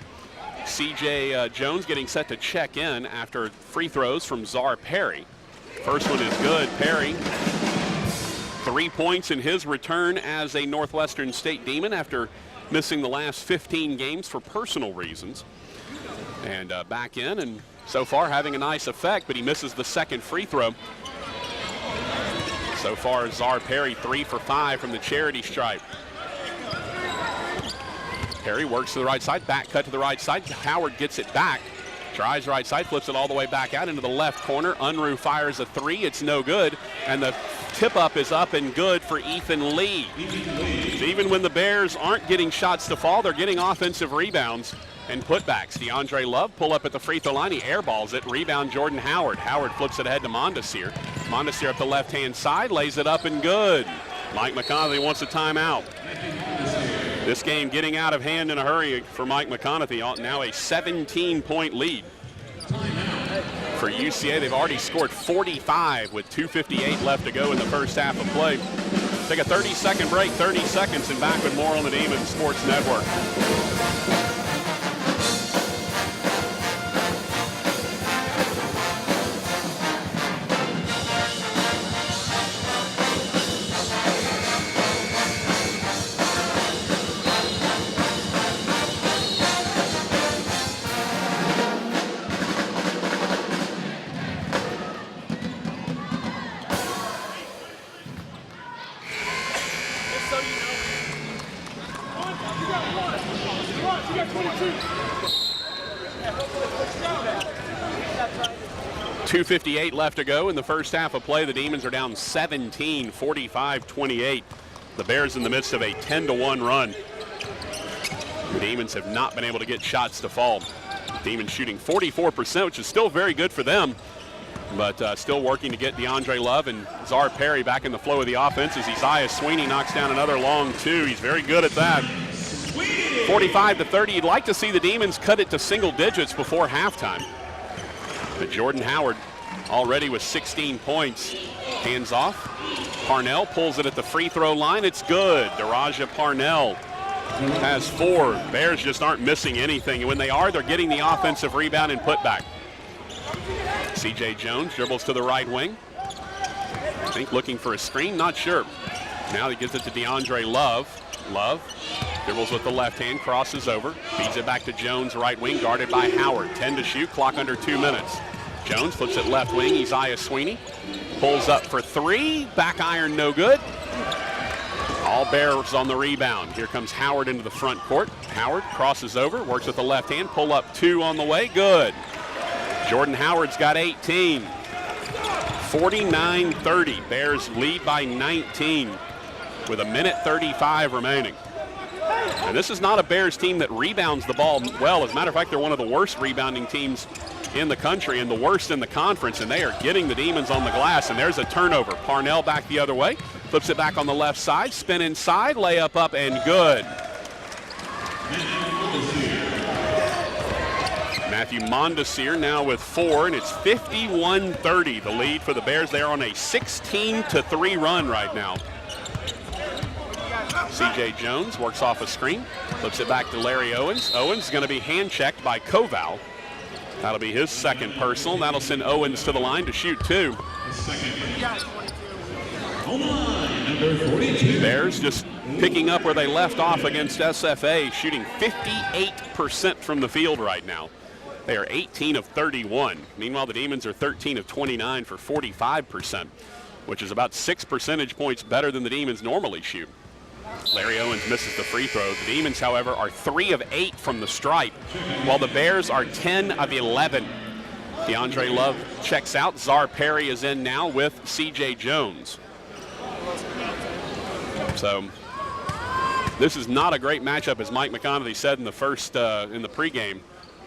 C.J. Jones getting set to check in after free throws from Czar Perry. First one is good. Perry, 3 points in his return as a Northwestern State Demon after missing the last 15 games for personal reasons. And back in, and so far having a nice effect, but he misses the second free throw. So far, Czar Perry 3 for 5 from the charity stripe. Perry works to the right side, back cut to the right side. Howard gets it back, tries right side, flips it all the way back out into the left corner. Unruh fires a 3, it's no good. And the tip up is up and good for Ethan Lee. Even when the Bears aren't getting shots to fall, they're getting offensive rebounds and putbacks. DeAndre Love pull up at the free throw line, he airballs it, rebound Jordan Howard. Howard flips it ahead to Mondesir. Mondesir up the left-hand side, lays it up and good. Mike McConaughey wants a timeout. This game getting out of hand in a hurry for Mike McConaughey, now a 17-point lead. For UCA, they've already scored 45 with 2:58 left to go in the first half of play. Take a 30-second break, 30 seconds, and back with more on the Demon Sports Network. .258 left to go in the first half of play. The Demons are down 17, 45-28. The Bears in the midst of a 10-1 run. The Demons have not been able to get shots to fall. Demons shooting 44%, which is still very good for them, but still working to get DeAndre Love and Czar Perry back in the flow of the offense as Isaiah Sweeney knocks down another long 2. He's very good at that. 45-30. You'd like to see the Demons cut it to single digits before halftime. But Jordan Howard already with 16 points. Hands off. Parnell pulls it at the free throw line. It's good. Daraja Parnell has 4. Bears just aren't missing anything. And when they are, they're getting the offensive rebound and putback. C.J. Jones dribbles to the right wing. I think looking for a screen, not sure. Now he gets it to DeAndre Love. Love dribbles with the left hand, crosses over, feeds it back to Jones, right wing, guarded by Howard. 10 to shoot, clock under 2 minutes. Jones flips it left wing, Isaiah Sweeney pulls up for 3, back iron no good. All Bears on the rebound. Here comes Howard into the front court. Howard crosses over, works with the left hand, pull up 2 on the way, good. Jordan Howard's got 18. 49-30, Bears lead by 19 with 1:35 remaining. And this is not a Bears team that rebounds the ball well. As a matter of fact, they're one of the worst rebounding teams in the country and the worst in the conference, and they are getting the Demons on the glass. And there's a turnover. Parnell back the other way, flips it back on the left side, spin inside, layup up and good. Matthew Mondesir now with 4, and it's 51-30, the lead for the Bears. They're on a 16-3 run right now. C.J. Jones works off a screen, flips it back to Larry Owens. Owens is going to be hand-checked by Koval. That'll be his second personal. That'll send Owens to the line to shoot 2. Bears just picking up where they left off against SFA, shooting 58% from the field right now. They are 18 of 31. Meanwhile, the Demons are 13 of 29 for 45%, which is about 6 percentage points better than the Demons normally shoot. Larry Owens misses the free throw. The Demons, however, are 3 of 8 from the stripe, while the Bears are 10 of 11. DeAndre Love checks out. Czar Perry is in now with C.J. Jones. So this is not a great matchup, as Mike McConaughey said in the pregame.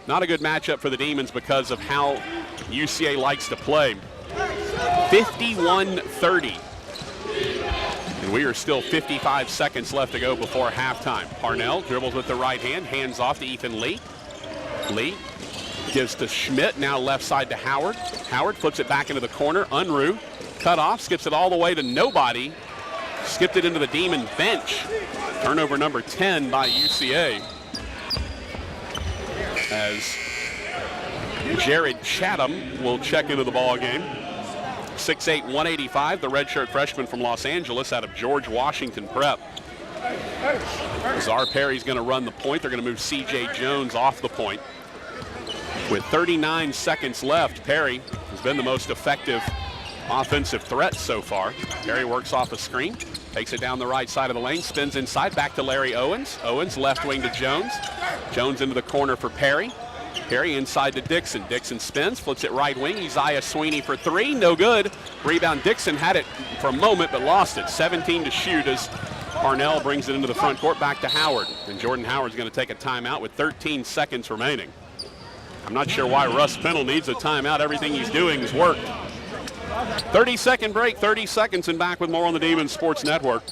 Not a good matchup for the Demons because of how UCA likes to play. 51-30. And we are still 55 seconds left to go before halftime. Parnell dribbles with the right hand, hands off to Ethan Lee. Lee gives to Schmidt, now left side to Howard. Howard flips it back into the corner. Unruh, cut off, skips it all the way to nobody. Skipped it into the Demon bench. Turnover number 10 by UCA. As Jared Chatham will check into the ball game. 6'8", 185, the redshirt freshman from Los Angeles out of George Washington Prep. Czar Perry's going to run the point. They're going to move C.J. Jones off the point. With 39 seconds left, Perry has been the most effective offensive threat so far. Perry works off a screen, takes it down the right side of the lane, spins inside, back to Larry Owens. Owens left wing to Jones. Jones into the corner for Perry. Perry inside to Dixon. Dixon spins, flips it right wing. Isaiah Sweeney for three, no good. Rebound, Dixon had it for a moment but lost it. 17 to shoot as Parnell brings it into the front court, back to Howard. And Jordan Howard's going to take a timeout with 13 seconds remaining. I'm not sure why Russ Pennell needs a timeout. Everything he's doing has worked. 30-second break, 30 seconds, and back with more on the Demon Sports Network.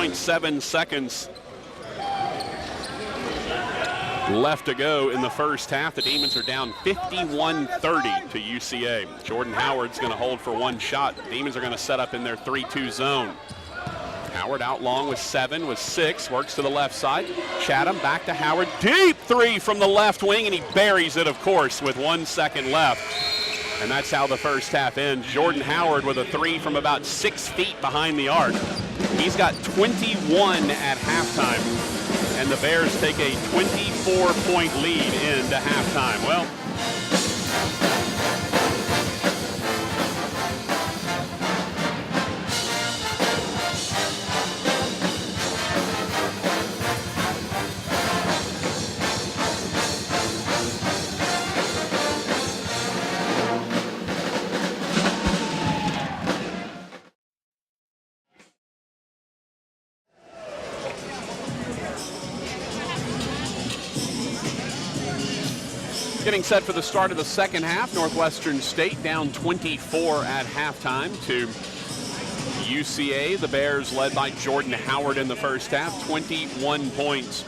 .7 seconds left to go in the first half. The Demons are down 51-30 to UCA. Jordan Howard's going to hold for one shot. The Demons are going to set up in their 3-2 zone. Howard out long with 7, with 6, works to the left side. Chatham back to Howard. Deep three from the left wing, and he buries it, of course, with 1 second left. And that's how the first half ends. Jordan Howard with a three from about 6 feet behind the arc. He's got 21 at halftime, and the Bears take a 24-point lead into halftime. Well, getting set for the start of the second half. Northwestern State down 24 at halftime to UCA. The Bears led by Jordan Howard in the first half. 21 points,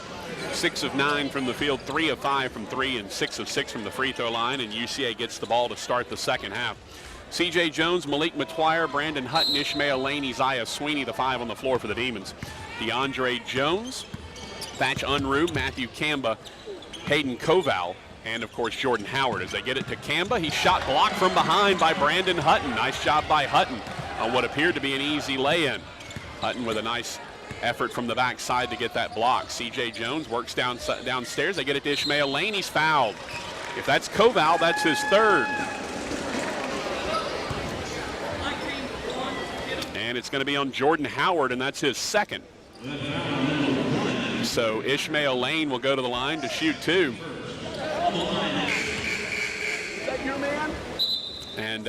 6 of 9 from the field, 3 of 5 from 3, and 6 of 6 from the free throw line. And UCA gets the ball to start the second half. C.J. Jones, Malik Matuire, Brandon Hutton, Ishmael Lane, Isaiah Sweeney, the 5 on the floor for the Demons. DeAndre Jones, Thatch Unruh, Matthew Kamba, Hayden Koval, and, of course, Jordan Howard. As they get it to Kamba, he shot blocked from behind by Brandon Hutton. Nice job by Hutton on what appeared to be an easy lay-in. Hutton with a nice effort from the backside to get that block. C.J. Jones works downstairs. They get it to Ishmael Lane. He's fouled. If that's Koval, that's his third. And it's going to be on Jordan Howard, and that's his second. So Ishmael Lane will go to the line to shoot 2. And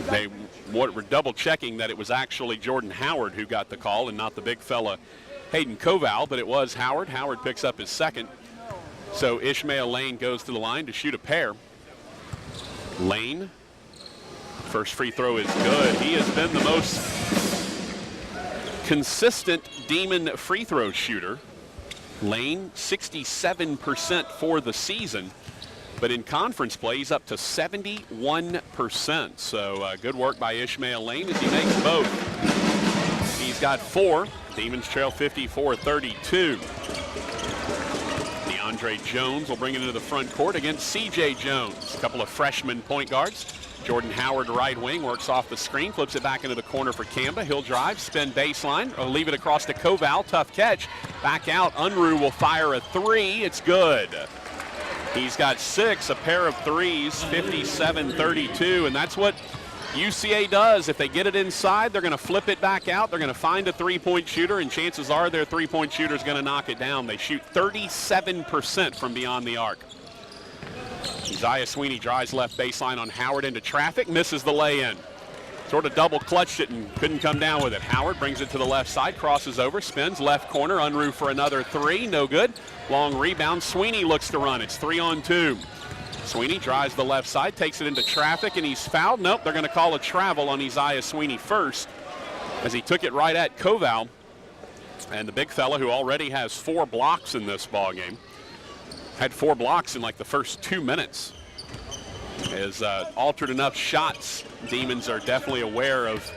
they were double checking that it was actually Jordan Howard who got the call and not the big fella Hayden Koval, but it was Howard. Howard picks up his second. So Ishmael Lane goes to the line to shoot a pair. Lane, first free throw is good. He has been the most consistent Demon free throw shooter. Lane, 67% for the season, but in conference play, he's up to 71%. So good work by Ishmael Lane as he makes both. He's got 4. Demons trail 54-32. DeAndre Jones will bring it into the front court against C.J. Jones. A couple of freshman point guards. Jordan Howard, right wing, works off the screen, flips it back into the corner for Kamba. He'll drive, spin baseline, or leave it across to Koval. Tough catch. Back out. Unruh will fire a three. It's good. He's got 6, a pair of threes, 57-32, and that's what UCA does. If they get it inside, they're going to flip it back out. They're going to find a three-point shooter, and chances are their three-point shooter is going to knock it down. They shoot 37% from beyond the arc. Isaiah Sweeney drives left baseline on Howard into traffic, misses the lay-in. Sort of double clutched it and couldn't come down with it. Howard brings it to the left side, crosses over, spins left corner. Unruh for another three, no good. Long rebound. Sweeney looks to run. It's 3-on-2. Sweeney drives the left side, takes it into traffic, and he's fouled. Nope, they're going to call a travel on Isaiah Sweeney first as he took it right at Koval. And the big fella, who already has 4 blocks in this ball game, had 4 blocks in like the first 2 minutes. Has altered enough shots. Demons are definitely aware of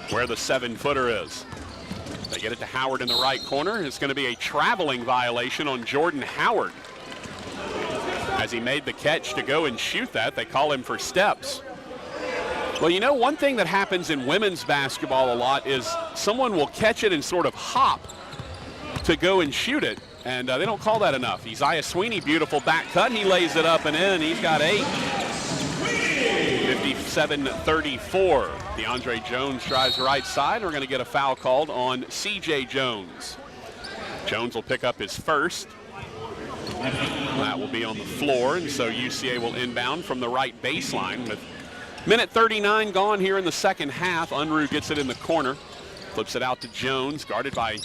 where the 7-footer is. They get it to Howard in the right corner. It's going to be a traveling violation on Jordan Howard. As he made the catch to go and shoot that, they call him for steps. Well, you know, one thing that happens in women's basketball a lot is someone will catch it and sort of hop to go and shoot it. And they don't call that enough. Isaiah Sweeney, beautiful back cut, and he lays it up and in. He's got 8. 57-34. DeAndre Jones drives right side. We're going to get a foul called on C.J. Jones. Jones will pick up his first. That will be on the floor, and so UCA will inbound from the right baseline. With minute 39 gone here in the second half. Unruh gets it in the corner. Flips it out to Jones, guarded by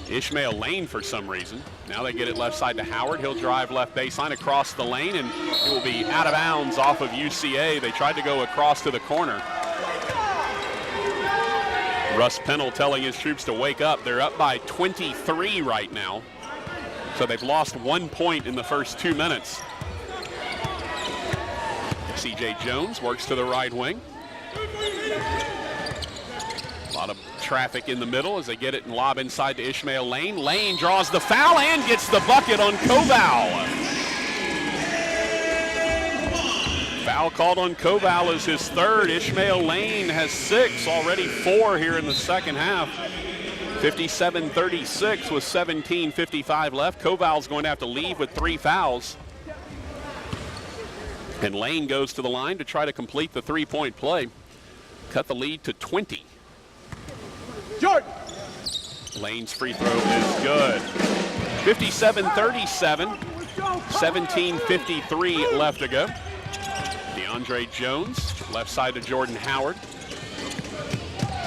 Ishmael Lane for some reason. Now they get it left side to Howard. He'll drive left baseline across the lane, and it will be out of bounds off of UCA. They tried to go across to the corner. Russ Pennell telling his troops to wake up. They're up by 23 right now. So they've lost 1 point in the first 2 minutes. C.J. Jones works to the right wing. A lot of traffic in the middle as they get it and lob inside to Ishmael Lane. Lane draws the foul and gets the bucket on Koval. Foul called on Koval is his 3rd. Ishmael Lane has 6, already 4 here in the second half. 57-36 with 17:55 left. Koval's going to have to leave with 3 fouls. And Lane goes to the line to try to complete the 3-point play. Cut the lead to 20. Jordan. Lane's free throw is good. 57-37, 17:53 left to go. DeAndre Jones, left side to Jordan Howard.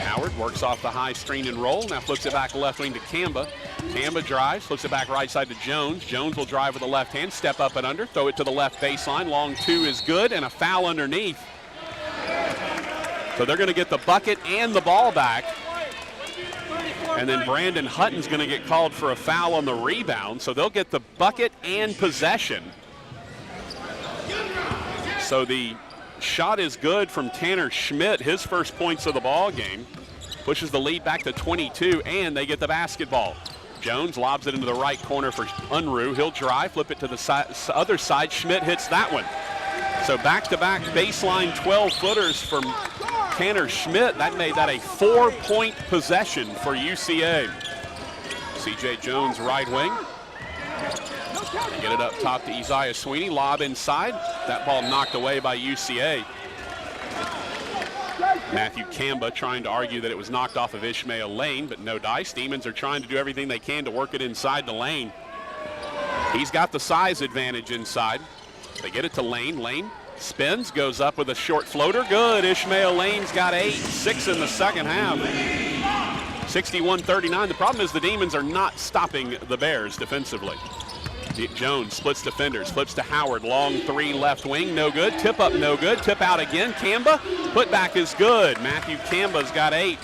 Howard works off the high screen and roll. Now flips it back left wing to Kamba. Kamba drives, flips it back right side to Jones. Jones will drive with the left hand, step up and under, throw it to the left baseline. Long 2 is good, and a foul underneath. So they're going to get the bucket and the ball back. And then Brandon Hutton's going to get called for a foul on the rebound. So they'll get the bucket and possession. So the shot is good from Tanner Schmidt, his first points of the ball game. Pushes the lead back to 22, and they get the basketball. Jones lobs it into the right corner for Unruh. He'll drive, flip it to the other side. Schmidt hits that one. So back-to-back baseline 12-footers from Tanner Schmidt. That made that a 4-point possession for UCA. C.J. Jones, right wing. Get it up top to Isaiah Sweeney. Lob inside. That ball knocked away by UCA. Matthew Kamba trying to argue that it was knocked off of Ishmael Lane, but no dice. Demons are trying to do everything they can to work it inside the lane. He's got the size advantage inside. They get it to Lane. Lane spins, goes up with a short floater. Good. Ishmael Lane's got 8, 6 in the second half. 61-39. The problem is the Demons are not stopping the Bears defensively. Jones splits defenders, flips to Howard. Long 3 left wing, no good. Tip up, no good. Tip out again. Kamba, put back is good. Matthew Kamba's got 8.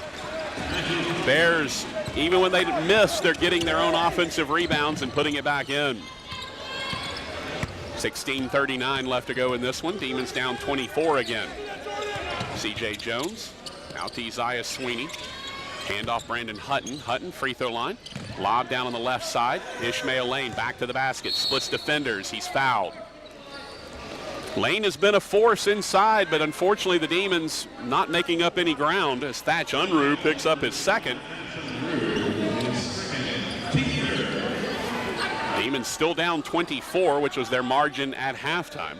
Bears, even when they miss, they're getting their own offensive rebounds and putting it back in. 16:39 left to go in this one. Demons down 24 again. C.J. Jones out to Isaiah Sweeney. Handoff Brandon Hutton. Hutton, free throw line. Lob down on the left side. Ishmael Lane back to the basket. Splits defenders. He's fouled. Lane has been a force inside, but unfortunately the Demons not making up any ground as Thatch Unruh picks up his second. Demons still down 24, which was their margin at halftime.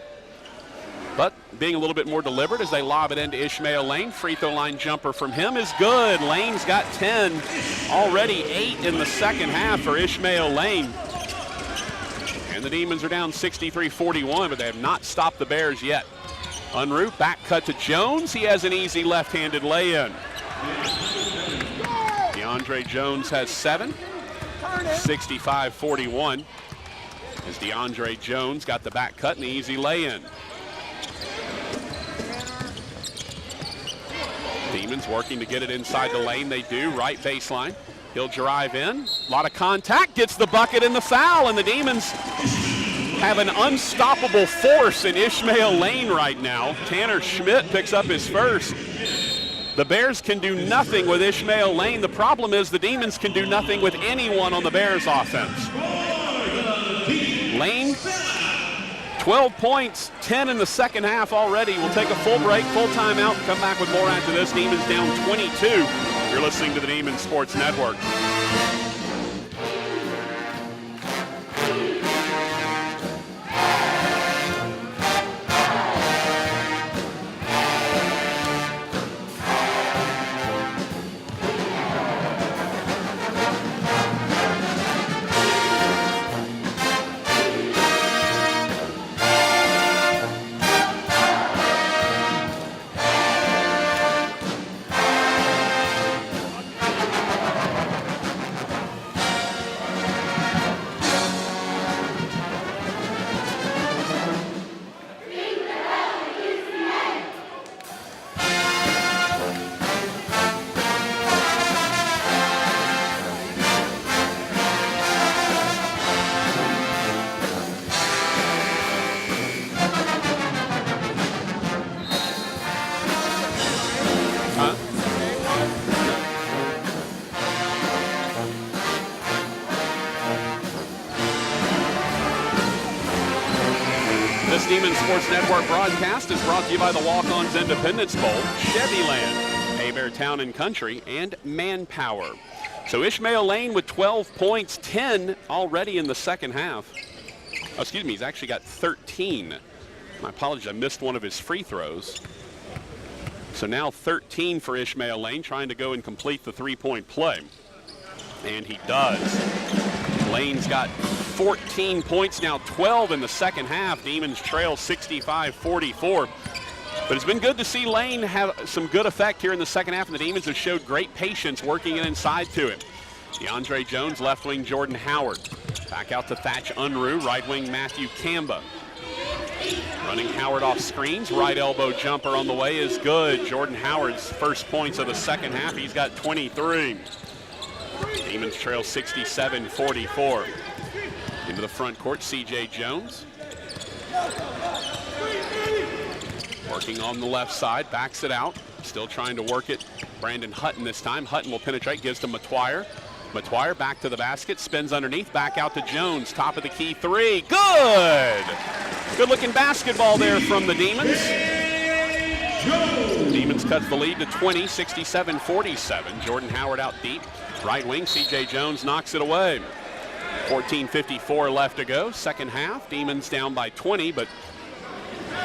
But being a little bit more deliberate as they lob it into Ishmael Lane. Free throw line jumper from him is good. Lane's got 10, already 8 in the second half for Ishmael Lane. And the Demons are down 63-41, but they have not stopped the Bears yet. Unruh, back cut to Jones. He has an easy left-handed lay-in. DeAndre Jones has 7, 65-41. As DeAndre Jones got the back cut and the easy lay-in. Demons working to get it inside the lane. They do, right baseline. He'll drive in. A lot of contact, gets the bucket and the foul, and the Demons have an unstoppable force in Ishmael Lane right now. Tanner Schmidt picks up his first. The Bears can do nothing with Ishmael Lane. The problem is the Demons can do nothing with anyone on the Bears offense. Lane, 12 points, 10 in the second half already. We'll take a full break, full timeout, come back with more after this. Demons down 22. You're listening to the Demons Sports Network. Demons Sports Network broadcast is brought to you by the Walk-Ons Independence Bowl, Chevyland, Abear Town and Country, and Manpower. So Ishmael Lane with 12 points, 10 already in the second half. Oh, excuse me, he's actually got 13. My apologies, I missed one of his free throws. So now 13 for Ishmael Lane, trying to go and complete the three-point play. And he does. Lane's got 14 points, now 12 in the second half. Demons trail 65-44. But it's been good to see Lane have some good effect here in the second half, and the Demons have showed great patience working it inside to him. DeAndre Jones, left wing Jordan Howard. Back out to Thatch Unruh, right wing Matthew Kamba. Running Howard off screens, right elbow jumper on the way is good. Jordan Howard's first points of the second half, he's got 23. Demons trail 67-44. Into the front court, C.J. Jones. Working on the left side, backs it out. Still trying to work it. Brandon Hutton this time. Hutton will penetrate, gives to Matwire. Matwire back to the basket, spins underneath, back out to Jones. Top of the key three, good! Good looking basketball there from the Demons. Demons cuts the lead to 20, 67-47. Jordan Howard out deep. Right wing, C.J. Jones knocks it away. 14:54 left to go, second half. Demons down by 20, but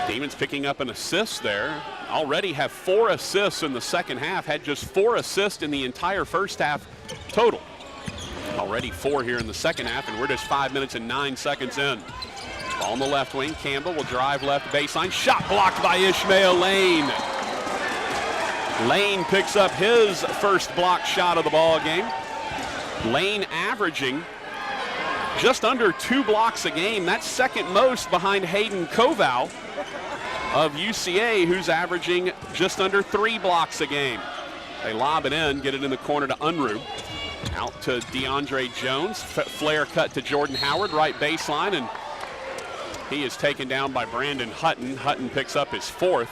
Demons picking up an assist there. Already have 4 assists in the second half, had just 4 assists in the entire first half total. Already 4 here in the second half, and we're just 5 minutes and 9 seconds in. Ball on the left wing, Campbell will drive left baseline. Shot blocked by Ishmael Lane. Lane picks up his first block shot of the ball game. Lane averaging just under 2 blocks a game. That's second most behind Hayden Koval of UCA, who's averaging just under 3 blocks a game. They lob it in, get it in the corner to Unruh. Out to DeAndre Jones. Flare cut to Jordan Howard, right baseline, and he is taken down by Brandon Hutton. Hutton picks up his 4th.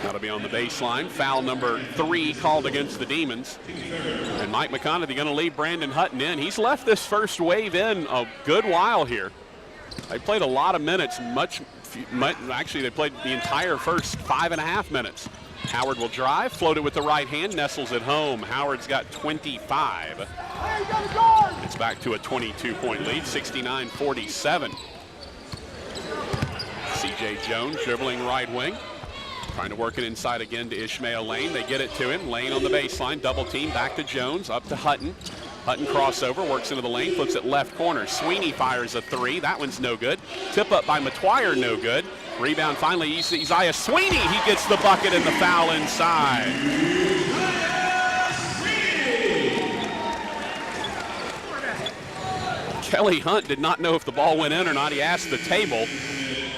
That'll be on the baseline. Foul number 3 called against the Demons. And Mike McConaughey going to leave Brandon Hutton in. He's left this first wave in a good while here. They played a lot of minutes, actually they played the entire first 5.5 minutes. Howard will drive, float it with the right hand, nestles it home. Howard's got 25. It's back to a 22-point lead, 69-47. C.J. Jones dribbling right wing. Trying to work it inside again to Ishmael Lane. They get it to him. Lane on the baseline, double team, back to Jones, up to Hutton. Hutton crossover, works into the lane, flips it left corner. Sweeney fires a three. That one's no good. Tip up by Matwire, no good. Rebound finally, Isaiah Sweeney. He gets the bucket and the foul inside. Kelly Hunt did not know if the ball went in or not. He asked the table.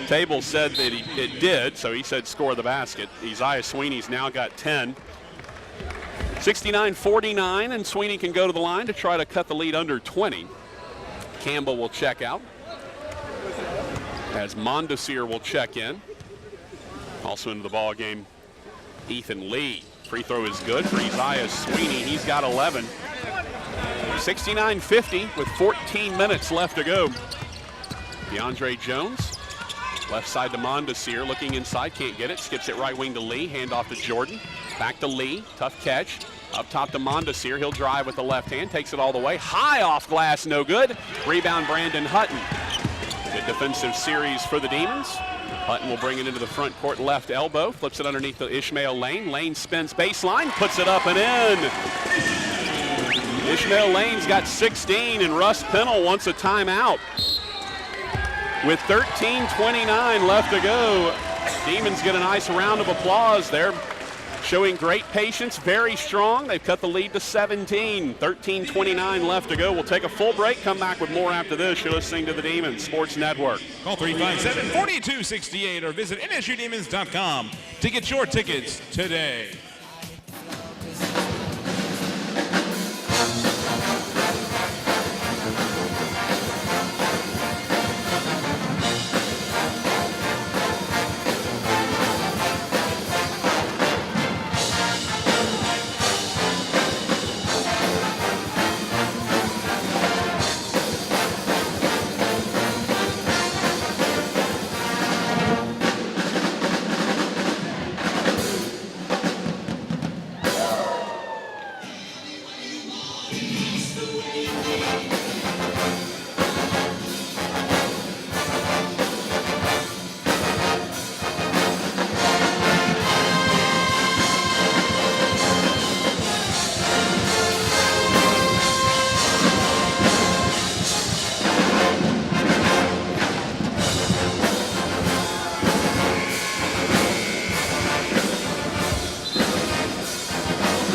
Table said that it did, so he said score the basket. Isaiah Sweeney's now got 10. 69-49, and Sweeney can go to the line to try to cut the lead under 20. Campbell will check out, as Mondesir will check in. Also into the ball game, Ethan Lee. Free throw is good for Isaiah Sweeney. He's got 11. 69-50 with 14 minutes left to go. DeAndre Jones, left side to Mondesir, looking inside, can't get it, skips it right wing to Lee, handoff to Jordan. Back to Lee, tough catch. Up top to Mondesir, he'll drive with the left hand, takes it all the way. High off glass, no good. Rebound Brandon Hutton. Good defensive series for the Demons. Hutton will bring it into the front court left elbow, flips it underneath the Ishmael Lane. Lane spins baseline, puts it up and in. Ishmael Lane's got 16, and Russ Pennell wants a timeout. With 13:29 left to go, Demons get a nice round of applause there. Showing great patience, very strong. They've cut the lead to 17. 13:29 left to go. We'll take a full break, come back with more after this. You're listening to the Demons Sports Network. Call 357-4268 or visit nsudemons.com to get your tickets today.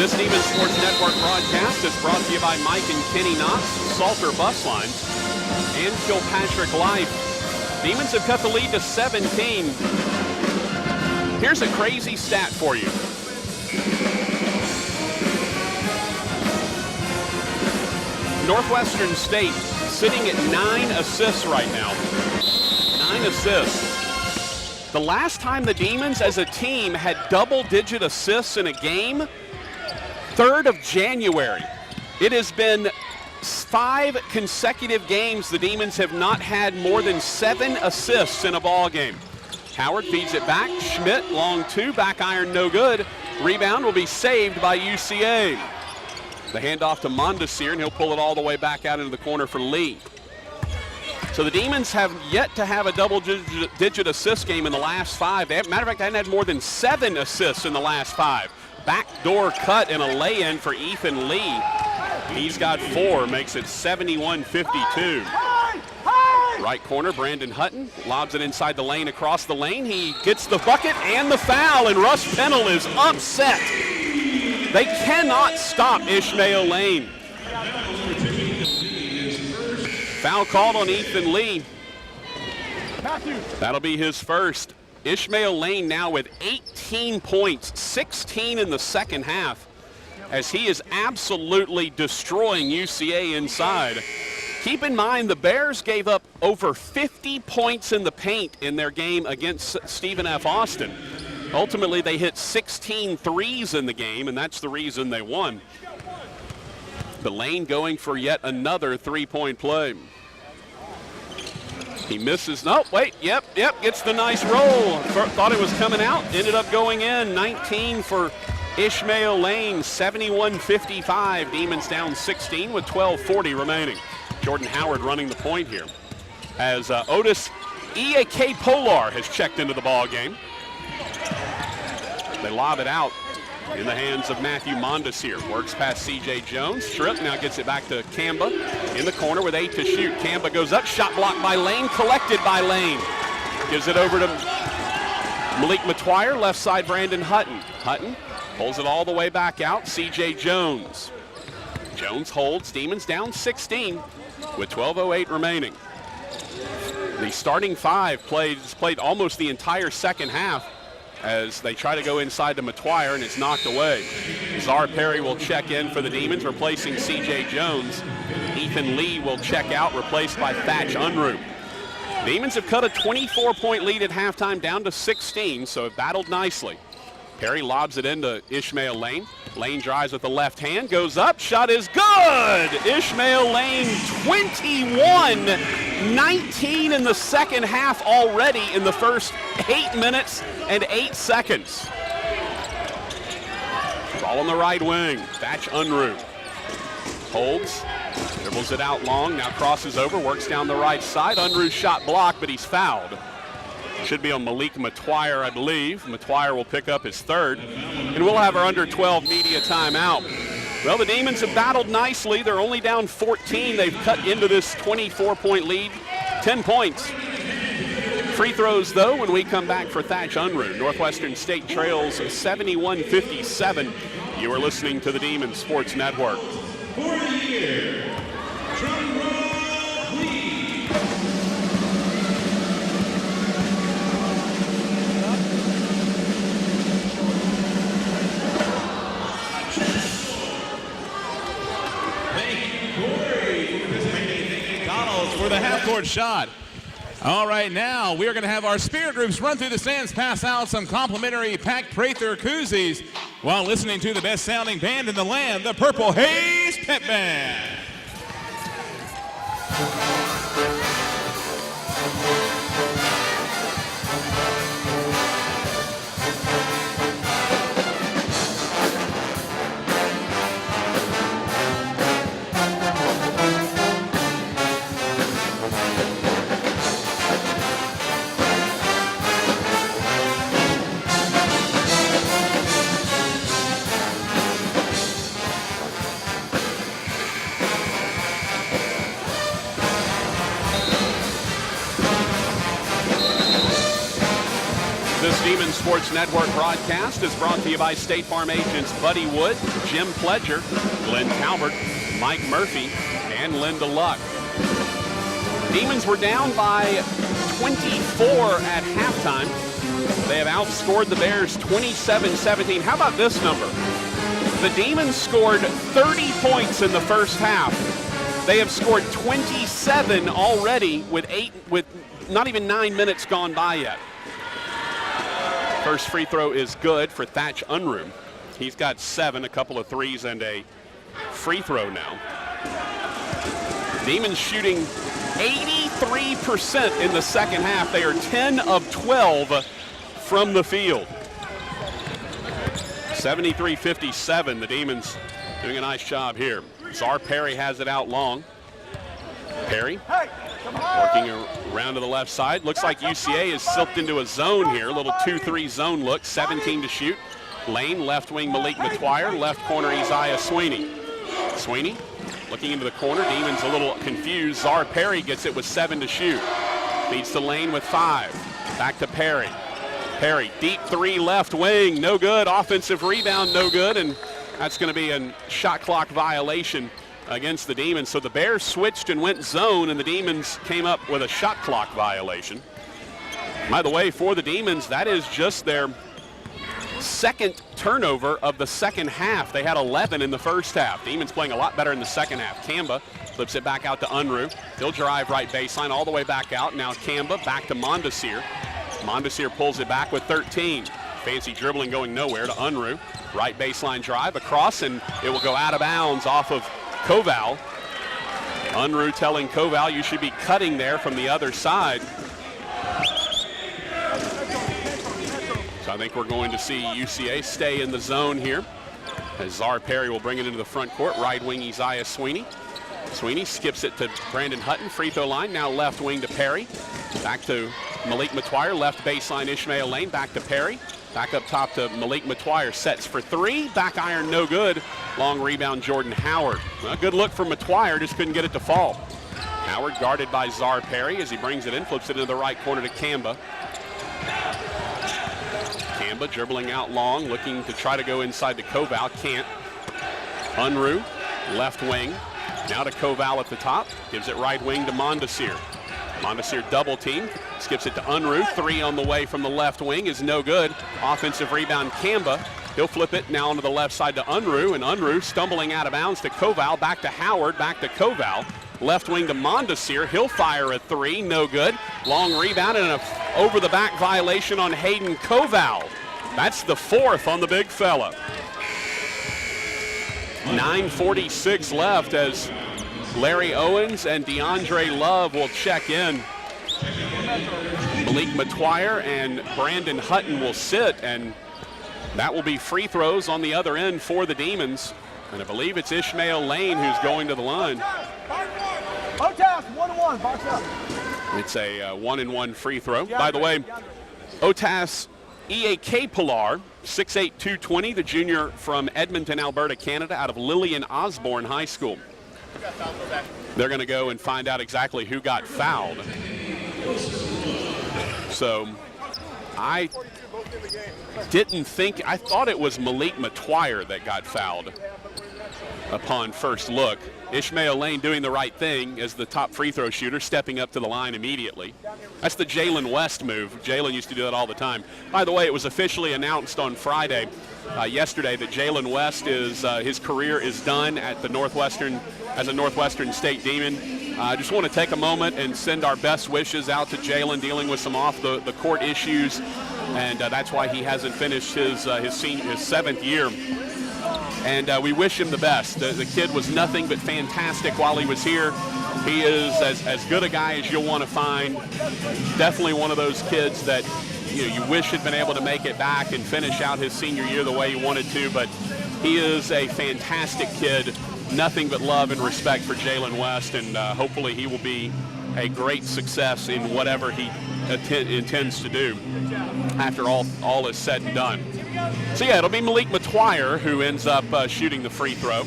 This Demons Sports Network broadcast is brought to you by Mike and Kenny Knox, Salter Bus Lines, and Kilpatrick Life. Demons have cut the lead to 17. Here's a crazy stat for you. Northwestern State sitting at 9 assists right now. 9 assists. The last time the Demons as a team had double-digit assists in a game, 3rd of January. It has been 5 consecutive games the Demons have not had more than 7 assists in a ball game. Howard feeds it back. Schmidt, long two, back iron, no good. Rebound will be saved by UCA. The handoff to Mondesir, and he'll pull it all the way back out into the corner for Lee. So the Demons have yet to have a double-digit assist game in the last 5. Matter of fact, they haven't had more than 7 assists in the last 5. Backdoor cut and a lay-in for Ethan Lee. He's got 4, makes it 71-52. Right corner, Brandon Hutton lobs it inside the lane, across the lane. He gets the bucket and the foul, and Russ Pennell is upset. They cannot stop Ishmael Lane. Foul called on Ethan Lee. That'll be his first. Ishmael Lane now with 18 points, 16 in the second half, as he is absolutely destroying UCA inside. Keep in mind, the Bears gave up over 50 points in the paint in their game against Stephen F. Austin. Ultimately, they hit 16 threes in the game, and that's the reason they won. But Lane going for yet another three-point play. He misses. No, wait. Yep. Gets the nice roll. Thought it was coming out. Ended up going in. 19 for Ishmael Lane. 71-55. Demons down 16 with 12:40 remaining. Jordan Howard running the point here. As Otis EAK Polar has checked into the ball game. They lob it out in the hands of Matthew Mondesir. Works past C.J. Jones. Strip now gets it back to Kamba in the corner with 8 to shoot. Kamba goes up. Shot blocked by Lane. Collected by Lane. Gives it over to Malik Matwire. Left side Brandon Hutton. Hutton pulls it all the way back out. C.J. Jones. Jones holds. Demons down 16 with 12:08 remaining. The starting five played almost the entire second half as they try to go inside to Matwire, and it's knocked away. Czar Perry will check in for the Demons, replacing C.J. Jones. Ethan Lee will check out, replaced by Thatch Unruh. Demons have cut a 24-point lead at halftime down to 16, so have battled nicely. Perry lobs it into Ishmael Lane. Lane drives with the left hand, goes up, shot is good! Ishmael Lane 21-19 in the second half already in the first 8 minutes and 8 seconds. Ball on the right wing, Thatch Unruh. Holds, dribbles it out long, now crosses over, works down the right side. Unruh's shot blocked, but he's fouled. Should be on Malik Matwire, I believe. Matwire will pick up his third. And we'll have our under 12 media timeout. Well, the Demons have battled nicely. They're only down 14. They've cut into this 24-point lead. 10 points. Free throws, though, when we come back for Thatch Unruh. Northwestern State trails 71-57. You are listening to the Demons Sports Network. For the year, for the half-court shot. All right, now we are going to have our spirit groups run through the stands, pass out some complimentary packed Prather koozies while listening to the best-sounding band in the land, the Purple Haze Pep Band. Demons Sports Network broadcast is brought to you by State Farm agents Buddy Wood, Jim Pledger, Glenn Talbert, Mike Murphy, and Linda Luck. Demons were down by 24 at halftime. They have outscored the Bears 27-17. How about this number? The Demons scored 30 points in the first half. They have scored 27 already with not even 9 minutes gone by yet. First free throw is good for Thatch Unruh. He's got 7, a couple of threes, and a free throw now. Demons shooting 83% in the second half. They are 10 of 12 from the field. 73-57, the Demons doing a nice job here. Czar Perry has it out long. Perry working around to the left side. Looks like UCA is slipped into a zone here. A little 2-3 zone look. 17 to shoot. Lane, left wing Malik Matwire. Left corner Isaiah Sweeney. Sweeney looking into the corner. Demons a little confused. Czar Perry gets it with 7 to shoot. Feeds to Lane with 5. Back to Perry. Perry, deep 3 left wing. No good. Offensive rebound, no good. And that's going to be a shot clock violation against the Demons. So the Bears switched and went zone, and the Demons came up with a shot clock violation. By the way, for the Demons, that is just their second turnover of the second half. They had 11 in the first half. Demons playing a lot better in the second half. Kamba flips it back out to Unruh. He'll drive right baseline all the way back out. Now Kamba back to Mondesir. Mondesir pulls it back with 13. Fancy dribbling going nowhere to Unruh. Right baseline drive across, and it will go out of bounds off of Koval. Unruh telling Koval, you should be cutting there from the other side. So I think we're going to see UCA stay in the zone here, as Czar Perry will bring it into the front court. Right wing Isaiah Sweeney. Sweeney skips it to Brandon Hutton, free throw line. Now left wing to Perry. Back to Malik Matuire, left baseline Ishmael Lane, back to Perry. Back up top to Malik Matuire, sets for three. Back iron, no good. Long rebound, Jordan Howard. A good look for Matuire, just couldn't get it to fall. Howard guarded by Czar Perry as he brings it in, flips it into the right corner to Kamba. Kamba dribbling out long, looking to try to go inside to Koval, can't. Unruh, left wing. Now to Koval at the top, gives it right wing to Mondesir. Mondesir double team, skips it to Unruh. Three on the way from the left wing is no good. Offensive rebound, Kamba. He'll flip it now onto the left side to Unruh, and Unruh stumbling out of bounds to Koval, back to Howard, back to Koval. Left wing to Mondesir. He'll fire a three, no good. Long rebound and an over-the-back violation on Hayden Koval. That's the fourth on the big fella. 9:46 left as Larry Owens and DeAndre Love will check in. Malik Matuire and Brandon Hutton will sit, and that will be free throws on the other end for the Demons. And I believe it's Ishmael Lane who's going to the line. It's a 1-and-1 free throw. By the way, Otas EAK Pilar, 6'8", 220, the junior from Edmonton, Alberta, Canada, out of Lillian Osborne High School. They're going to go and find out exactly who got fouled. So I thought it was Malik Matuire that got fouled upon first look. Ishmael Lane doing the right thing as the top free throw shooter, stepping up to the line immediately. That's the Jalen West move. Jalen used to do that all the time. By the way, it was officially announced on Friday, yesterday, that Jalen West his career is done at the Northwestern as a Northwestern State Demon. I just want to take a moment and send our best wishes out to Jalen, dealing with some off the court issues, and that's why he hasn't finished his seventh year. And we wish him the best. The kid was nothing but fantastic while he was here. He is as good a guy as you'll want to find. Definitely one of those kids that you wish had been able to make it back and finish out his senior year the way he wanted to, but he is a fantastic kid. Nothing but love and respect for Jalen West, and hopefully he will be a great success in whatever he intends to do after all is said and done. So yeah, it'll be Malik Matuire who ends up shooting the free throw,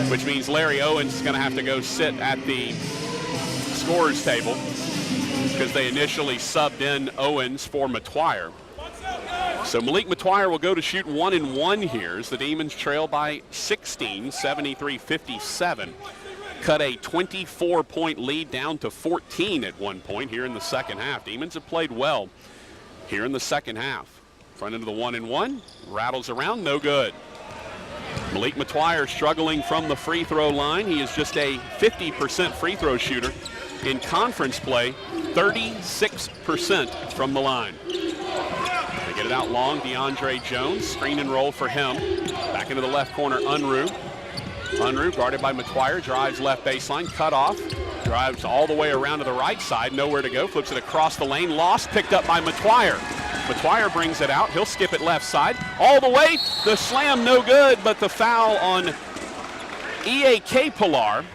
which means Larry Owens is going to have to go sit at the scorer's table because they initially subbed in Owens for Matuire. So Malik Matuire will go to shoot 1-and-1 here as the Demons trail by 16, 73-57. Cut a 24-point lead down to 14 at one point here in the second half. Demons have played well here in the second half. Front into the 1-and-1, rattles around, no good. Malik Matuire struggling from the free throw line. He is just a 50% free throw shooter. In conference play, 36% from the line. They get it out long, DeAndre Jones, screen and roll for him. Back into the left corner, Unruh. Unruh guarded by Matuire, drives left baseline, cut off, drives all the way around to the right side, nowhere to go, flips it across the lane, lost, picked up by Matuire. Matuire brings it out, he'll skip it left side, all the way, the slam no good, but the foul on EAK Pilar.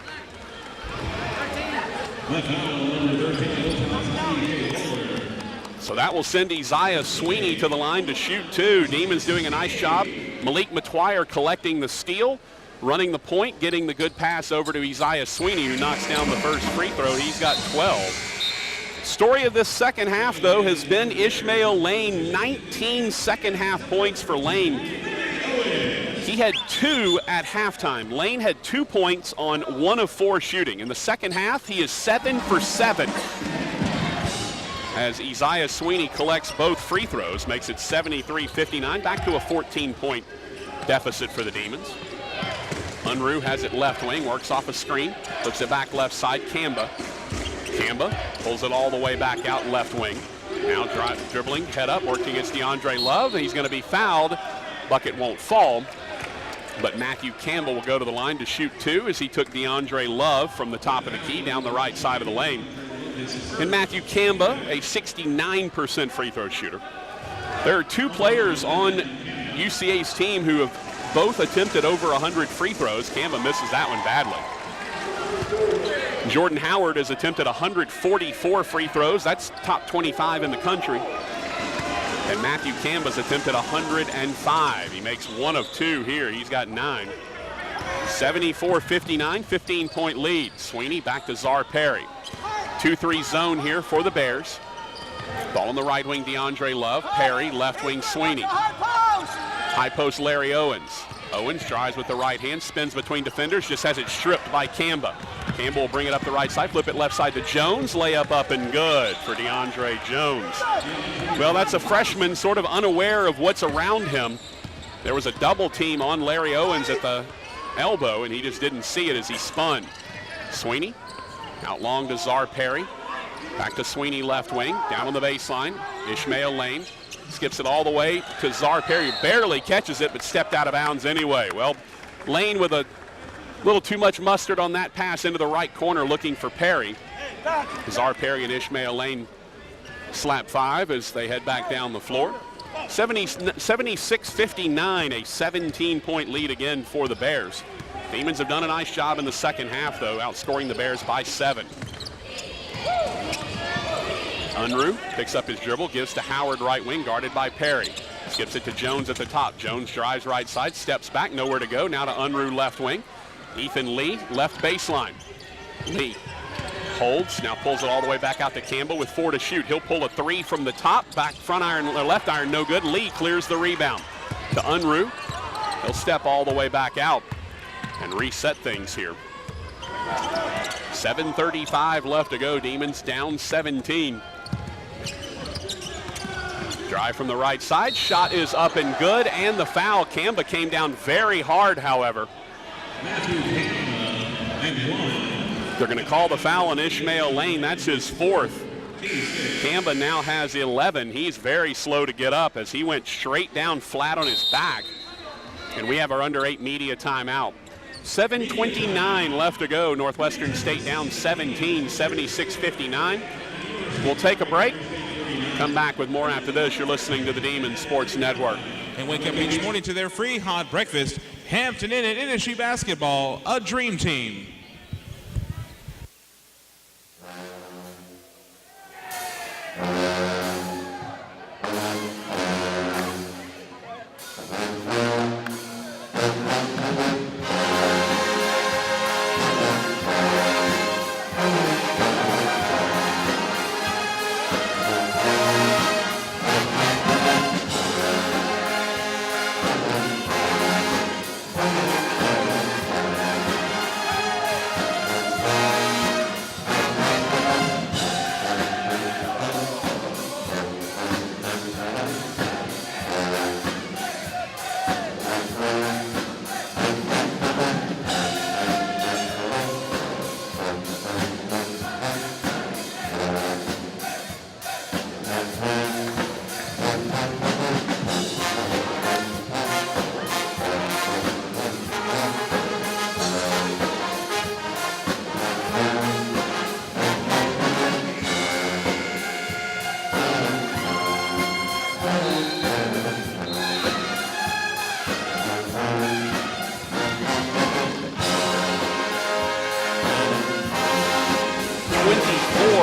So that will send Isaiah Sweeney to the line to shoot two. Demons doing a nice job. Malik Matuire collecting the steal, running the point, getting the good pass over to Isaiah Sweeney, who knocks down the first free throw. He's got 12. Story of this second half, though, has been Ishmael Lane. 19 second half points for Lane. He had 2 at halftime. Lane had 2 points on 1 of 4 shooting. In the second half, he is 7 for 7. As Isaiah Sweeney collects both free throws, makes it 73-59, back to a 14-point deficit for the Demons. Unruh has it left wing, works off a screen, flips it back left side, Kamba. Kamba pulls it all the way back out left wing. Now dribbling, head up, working against DeAndre Love. He's going to be fouled. Bucket won't fall. But Matthew Campbell will go to the line to shoot 2 as he took DeAndre Love from the top of the key down the right side of the lane. And Matthew Campbell, a 69% free throw shooter. There are 2 players on UCA's team who have both attempted over 100 free throws. Campbell misses that one badly. Jordan Howard has attempted 144 free throws. That's top 25 in the country. And Matthew Campbell's attempted 105. He makes 1 of 2 here. He's got 9. 74-59, 15-point lead. Sweeney back to Czar Perry. 2-3 zone here for the Bears. Ball on the right wing, DeAndre Love. Perry, left wing, Sweeney. High post, Larry Owens. Owens drives with the right hand, spins between defenders, just has it stripped by Campbell. Campbell will bring it up the right side, flip it left side to Jones. Layup up and good for DeAndre Jones. Well, that's a freshman sort of unaware of what's around him. There was a double team on Larry Owens at the elbow, and he just didn't see it as he spun. Sweeney out long to Czar Perry. Back to Sweeney left wing, down on the baseline. Ishmael Lane skips it all the way to Czar Perry. Barely catches it, but stepped out of bounds anyway. Well, Lane with a little too much mustard on that pass into the right corner looking for Perry. Czar Perry and Ishmael Lane slap 5 as they head back down the floor. 76-59, a 17-point lead again for the Bears. Demons have done a nice job in the second half, though, outscoring the Bears by 7. Unruh picks up his dribble, gives to Howard right wing, guarded by Perry. Skips it to Jones at the top. Jones drives right side, steps back, nowhere to go. Now to Unruh left wing. Ethan Lee, left baseline. Lee holds, now pulls it all the way back out to Campbell with 4 to shoot. He'll pull a 3 from the top, back front iron, left iron, no good. Lee clears the rebound. To Unruh, he'll step all the way back out and reset things here. 7:35 left to go. Demons down 17. Drive from the right side. Shot is up and good, and the foul. Campbell came down very hard, however. They're going to call the foul on Ishmael Lane. That's his 4th. Campbell now has 11. He's very slow to get up as he went straight down flat on his back. And we have our under 8 media timeout. 7:29 left to go. Northwestern State down 17, 76-59. We'll take a break. Come back with more after this. You're listening to the Demon Sports Network. And wake up each morning to their free hot breakfast. Hampton Inn and NSU basketball, a dream team.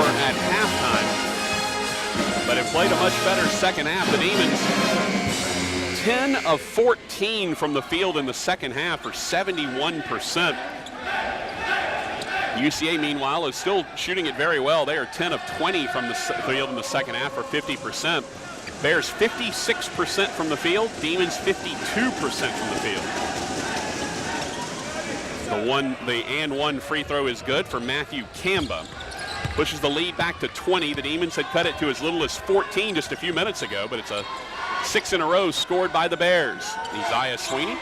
At halftime, but have played a much better second half. The Demons 10 of 14 from the field in the second half for 71%. UCA, meanwhile, is still shooting it very well. They are 10 of 20 from the field in the second half for 50%. Bears 56% from the field. Demons 52% from the field. The and one free throw is good for Matthew Campbell. Pushes the lead back to 20. The Demons had cut it to as little as 14 just a few minutes ago, but it's a 6 in a row scored by the Bears. Isaiah Sweeney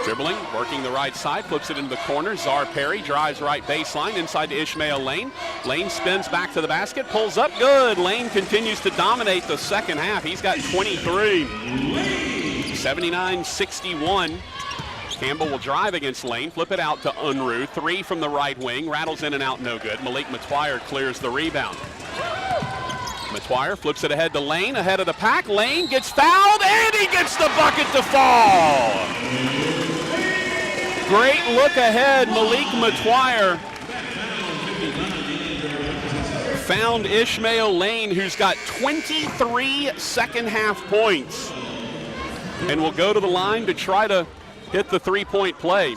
dribbling, working the right side, flips it into the corner. Czar Perry drives right baseline inside to Ishmael Lane. Lane spins back to the basket, pulls up, good. Lane continues to dominate the second half. He's got 23. 79-61. Campbell will drive against Lane, flip it out to Unruh. 3 from the right wing, rattles in and out, no good. Malik Matuire clears the rebound. Matuire flips it ahead to Lane, ahead of the pack. Lane gets fouled, and he gets the bucket to fall. Great look ahead, Malik Matuire found Ishmael Lane, who's got 23 second half points, and will go to the line to try to hit the three-point play.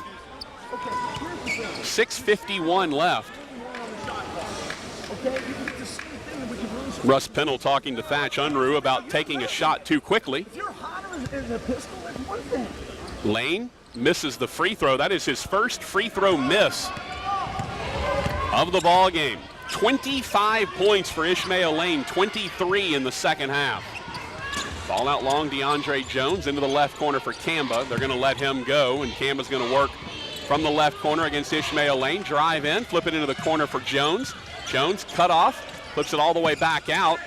6:51 left. Russ Pennell talking to Thatch Unruh about taking a shot too quickly. Lane misses the free throw. That is his first free throw miss of the ball game. 25 points for Ishmael Lane, 23 in the second half. Ball out long, DeAndre Jones into the left corner for Kamba. They're going to let him go, and Kamba's going to work from the left corner against Ishmael Lane. Drive in, flip it into the corner for Jones. Jones cut off, flips it all the way back out.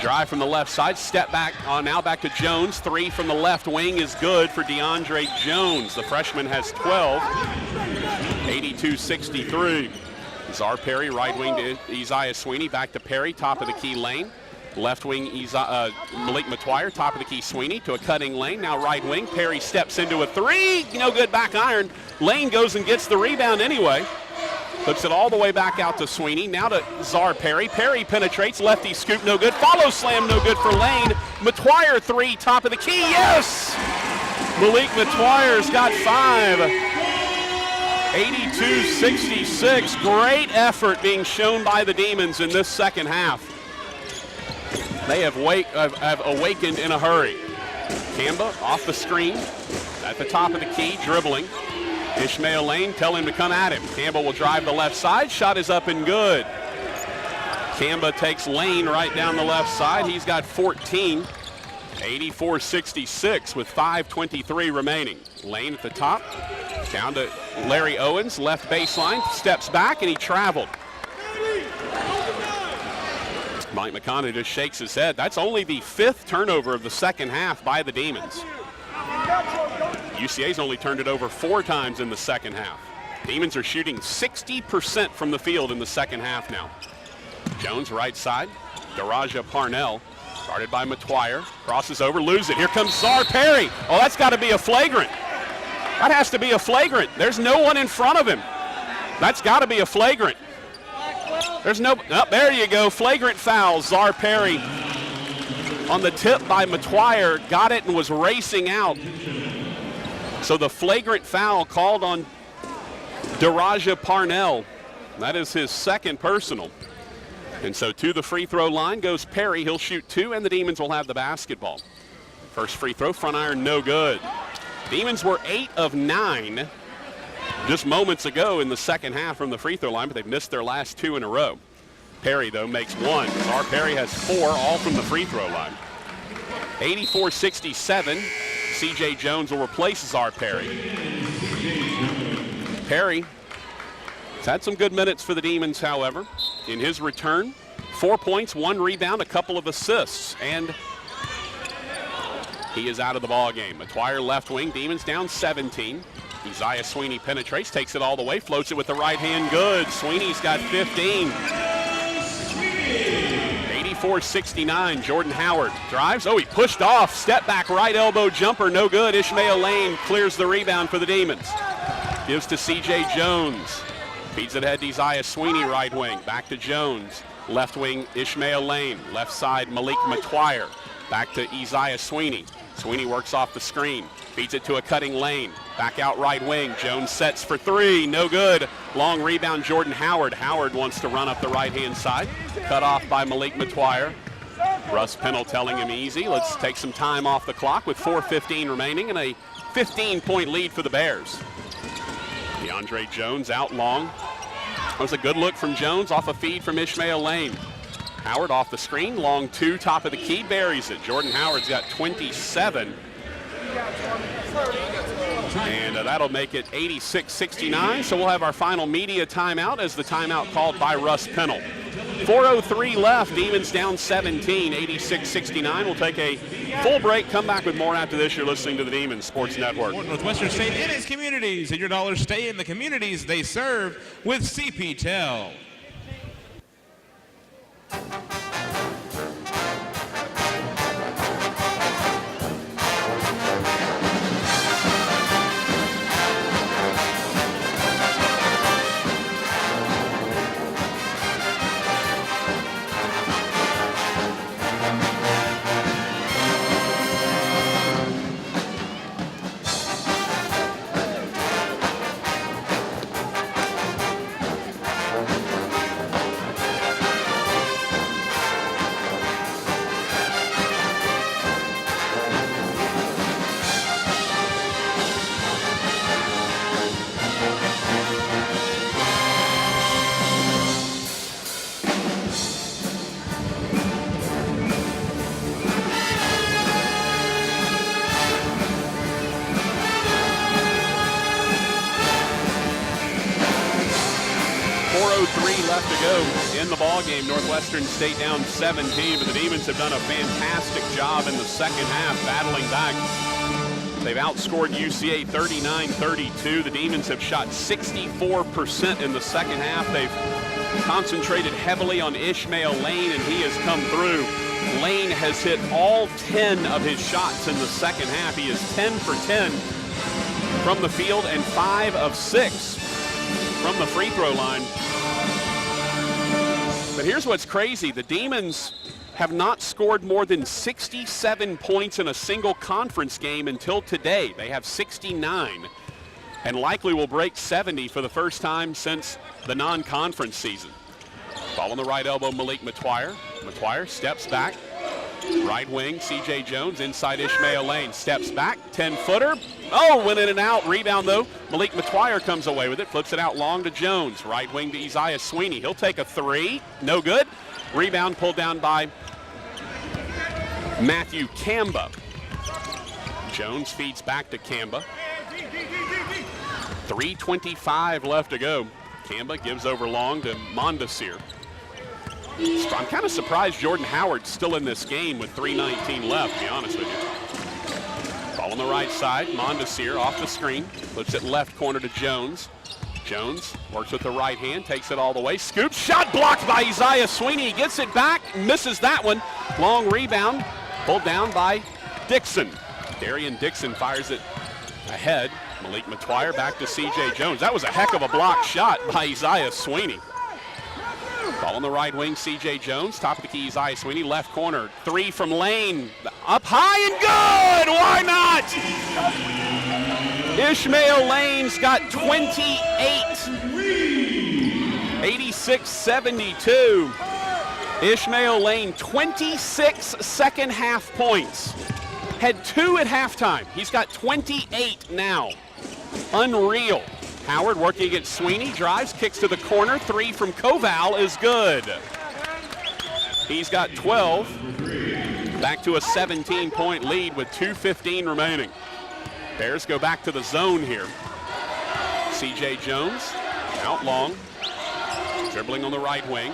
Drive from the left side, step back on now back to Jones. 3 from the left wing is good for DeAndre Jones. The freshman has 12, 82-63. Czar Perry, right wing to Isaiah Sweeney, back to Perry, top of the key Lane. Left wing, Malik Matuire, top of the key Sweeney to a cutting Lane. Now right wing, Perry steps into a 3, no good, back iron. Lane goes and gets the rebound anyway. Flips it all the way back out to Sweeney. Now to Czar Perry. Perry penetrates, lefty scoop, no good. Follow slam, no good for Lane. Matuire 3, top of the key, yes! Malik Matuire's got 5. 82-66, great effort being shown by the Demons in this second half. They have awakened in a hurry. Kamba off the screen, at the top of the key, dribbling. Ishmael Lane, tell him to come at him. Campbell will drive the left side, shot is up and good. Kamba takes Lane right down the left side, he's got 14. 84-66 with 5:23 remaining. Lane at the top, down to Larry Owens, left baseline, steps back, and he traveled. Mike McConnell just shakes his head. That's only the 5th turnover of the second half by the Demons. UCA's only turned it over 4 times in the second half. Demons are shooting 60% from the field in the second half now. Jones right side, Daraja Parnell. Started by Matuire, crosses over, loses it. Here comes Czar Perry. Oh, that's got to be a flagrant. That has to be a flagrant. There's no one in front of him. That's got to be a flagrant. There's no, oh, there you go, flagrant foul. Czar Perry on the tip by Matuire, got it and was racing out. So the flagrant foul called on Daraja Parnell. That is his second personal. And so to the free throw line goes Perry. He'll shoot 2, and the Demons will have the basketball. First free throw, front iron, no good. Demons were 8 of 9 just moments ago in the second half from the free throw line, but they've missed their last 2 in a row. Perry, though, makes 1. Czar Perry has 4, all from the free throw line. 84-67. C.J. Jones will replace Czar Perry. Perry has had some good minutes for the Demons, however. In his return, 4 points, 1 rebound, a couple of assists, and he is out of the ball game. Matuire left wing, Demons down 17. Isaiah Sweeney penetrates, takes it all the way, floats it with the right hand, good. Sweeney's got 15. 84-69, Jordan Howard drives, oh, he pushed off, step back, right elbow jumper, no good. Ishmael Lane clears the rebound for the Demons. Gives to C.J. Jones. Feeds it ahead to Isaiah Sweeney, right wing. Back to Jones. Left wing, Ishmael Lane. Left side, Malik Matuire. Back to Isaiah Sweeney. Sweeney works off the screen. Feeds it to a cutting Lane. Back out right wing. Jones sets for 3. No good. Long rebound, Jordan Howard. Howard wants to run up the right-hand side. Cut off by Malik Matuire. Russ Pennell telling him easy. Let's take some time off the clock with 4:15 remaining and a 15-point lead for the Bears. DeAndre Jones out long. That was a good look from Jones off a feed from Ishmael Lane. Howard off the screen, long 2, top of the key, buries it. Jordan Howard's got 27. And that'll make it 86-69. So we'll have our final media timeout as the timeout called by Russ Pennell. 4:03 left. Demons down 17, 86-69. We'll take a full break. Come back with more after this. You're listening to the Demons Sports Network. Northwestern State in its communities, and your dollars stay in the communities they serve with CPTEL. Left to go in the ball game. Northwestern State down 17, but the Demons have done a fantastic job in the second half, battling back. They've outscored UCA 39-32. The Demons have shot 64% in the second half. They've concentrated heavily on Ishmael Lane, and he has come through. Lane has hit all 10 of his shots in the second half. He is 10 for 10 from the field and 5 of 6 from the free throw line. But here's what's crazy. The Demons have not scored more than 67 points in a single conference game until today. They have 69 and likely will break 70 for the first time since the non-conference season. Ball on the right elbow, Malik Matwire. Matwire steps back. Right wing, C.J. Jones, inside Ishmael Lane. Steps back, 10-footer. Oh, went in and out. Rebound, though. Malik Matwire comes away with it. Flips it out long to Jones. Right wing to Isaiah Sweeney. He'll take a three. No good. Rebound pulled down by Matthew Kamba. Jones feeds back to Kamba. 3:25 left to go. Kamba gives over long to Mondesir. I'm kind of surprised Jordan Howard's still in this game with 3:19 left, to be honest with you. Ball on the right side. Mondesir off the screen. Flips it left corner to Jones. Jones works with the right hand, takes it all the way. Scoops, shot blocked by Isaiah Sweeney. He gets it back, misses that one. Long rebound, pulled down by Dixon. Darian Dixon fires it ahead. Malik Matwire back to C.J. Jones. That was a heck of a block shot by Isaiah Sweeney. Ball on the right wing, C.J. Jones. Top of the key, Isaiah Sweeney. Left corner, three from Lane. Up high and good! Why not? Ishmael Lane's got 28. 86-72. Ishmael Lane, 26 second half points. Had 2 at halftime. He's got 28 now. Unreal. Howard working against Sweeney, drives, kicks to the corner, 3 from Koval is good. He's got 12, back to a 17-point lead with 2:15 remaining. Bears go back to the zone here. C.J. Jones, out long, dribbling on the right wing.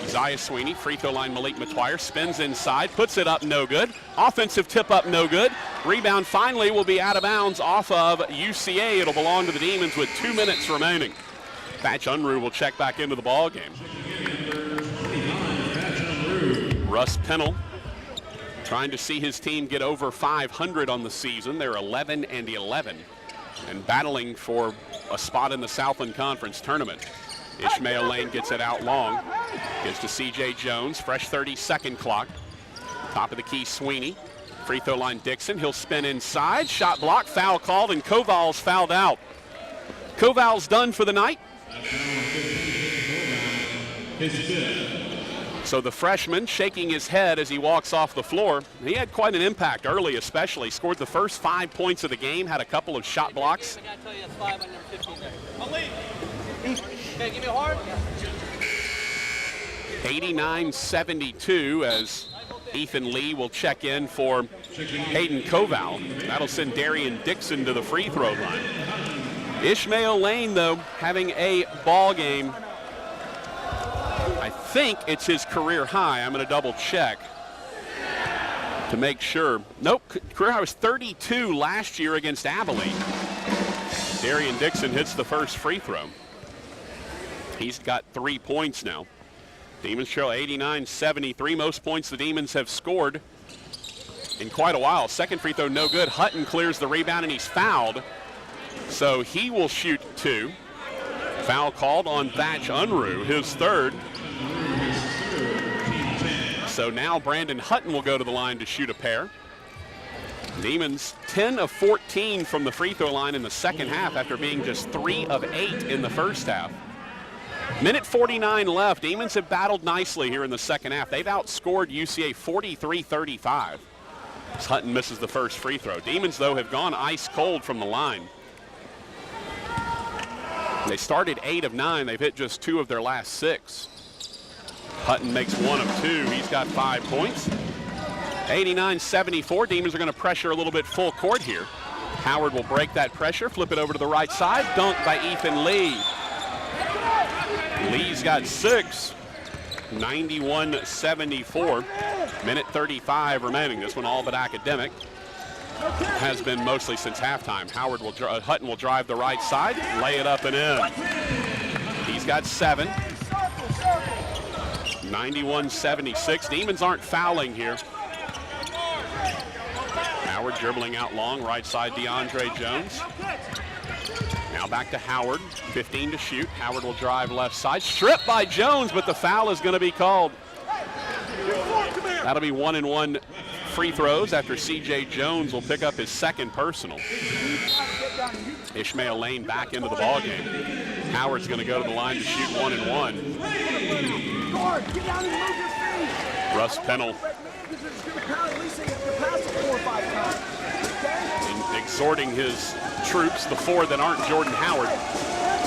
Isaiah Sweeney, free throw line, Malik Matwire, spins inside, puts it up, no good. Offensive tip up, no good. Rebound finally will be out of bounds off of UCA. It'll belong to the Demons with 2 minutes remaining. Thatch Unruh will check back into the ball game. Russ Pennell trying to see his team get over 500 on the season. They're 11-11 and battling for a spot in the Southland Conference tournament. Ishmael Lane gets it out long. Gets to C.J. Jones, fresh 30-second clock. Top of the key, Sweeney. Free throw line, Dixon. He'll spin inside. Shot blocked, foul called, and Koval's fouled out. Koval's done for the night. So the freshman shaking his head as he walks off the floor. He had quite an impact early, especially. Scored the first 5 points of the game, had a couple of shot blocks. I gotta tell you, it's 5 under 15 there. I'll leave. Okay, give me a hard. 89-72 as Ethan Lee will check in for Hayden Koval. That'll send Darian Dixon to the free throw line. Ishmael Lane, though, having a ball game. I think it's his career high. I'm going to double check to make sure. Nope, career high was 32 last year against Abilene. Darian Dixon hits the first free throw. He's got 3 points now. Demons trail 89-73. Most points the Demons have scored in quite a while. Second free throw, no good. Hutton clears the rebound, and he's fouled. So he will shoot 2. Foul called on Thatch Unruh, his third. So now Brandon Hutton will go to the line to shoot a pair. Demons 10 of 14 from the free throw line in the second half after being just 3 of 8 in the first half. Minute 49 left. Demons have battled nicely here in the second half. They've outscored UCA 43-35. As Hutton misses the first free throw. Demons, though, have gone ice cold from the line. They started 8 of 9. They've hit just 2 of their last 6. Hutton makes 1 of 2. He's got 5 points. 89-74. Demons are going to pressure a little bit full court here. Howard will break that pressure, flip it over to the right side. Dunk by Ethan Lee. Lee's got 6. 91-74. Minute 35 remaining. This one all but academic. Has been mostly since halftime. Hutton will drive the right side, lay it up and in. He's got 7. 91-76. Demons aren't fouling here. Howard dribbling out long, right side DeAndre Jones. Now back to Howard, 15 to shoot. Howard will drive left side, stripped by Jones, but the foul is going to be called. That'll be 1-and-1 free throws after C.J. Jones will pick up his second personal. Ishmael Lane back into the ballgame. Howard's going to go to the line to shoot 1-and-1. Russ Pennell exhorting his troops, the 4 that aren't Jordan Howard,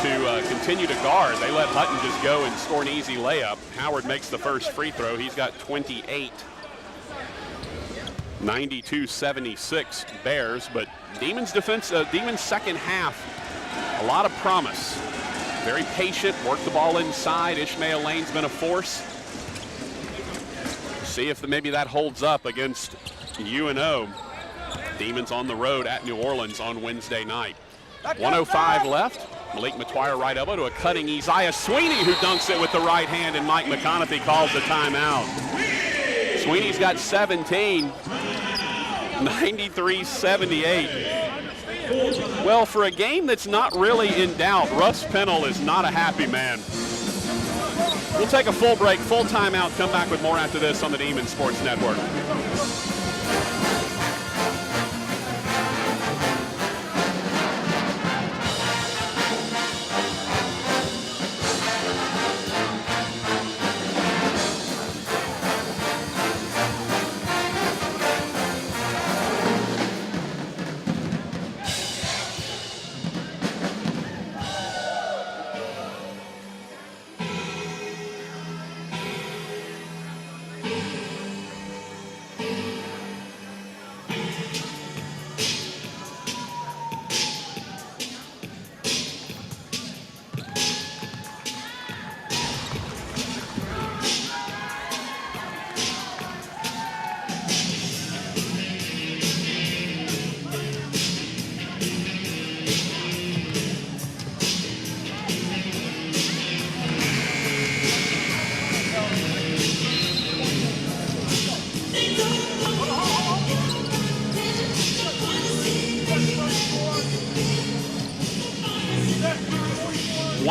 to continue to guard. They let Hutton just go and score an easy layup. Howard makes the first free throw. He's got 28. 92-76 Bears, but Demons second half, a lot of promise. Very patient, work the ball inside. Ishmael Lane's been a force. See if maybe that holds up against UNO. Demons on the road at New Orleans on Wednesday night. 1:05 left. Malik Matwire right elbow to a cutting Isaiah Sweeney, who dunks it with the right hand, and Mike McConaughey calls the timeout. Sweeney's got 17. 93-78. Well, for a game that's not really in doubt, Russ Pennell is not a happy man. We'll take a full break, full timeout, come back with more after this on the Demon Sports Network.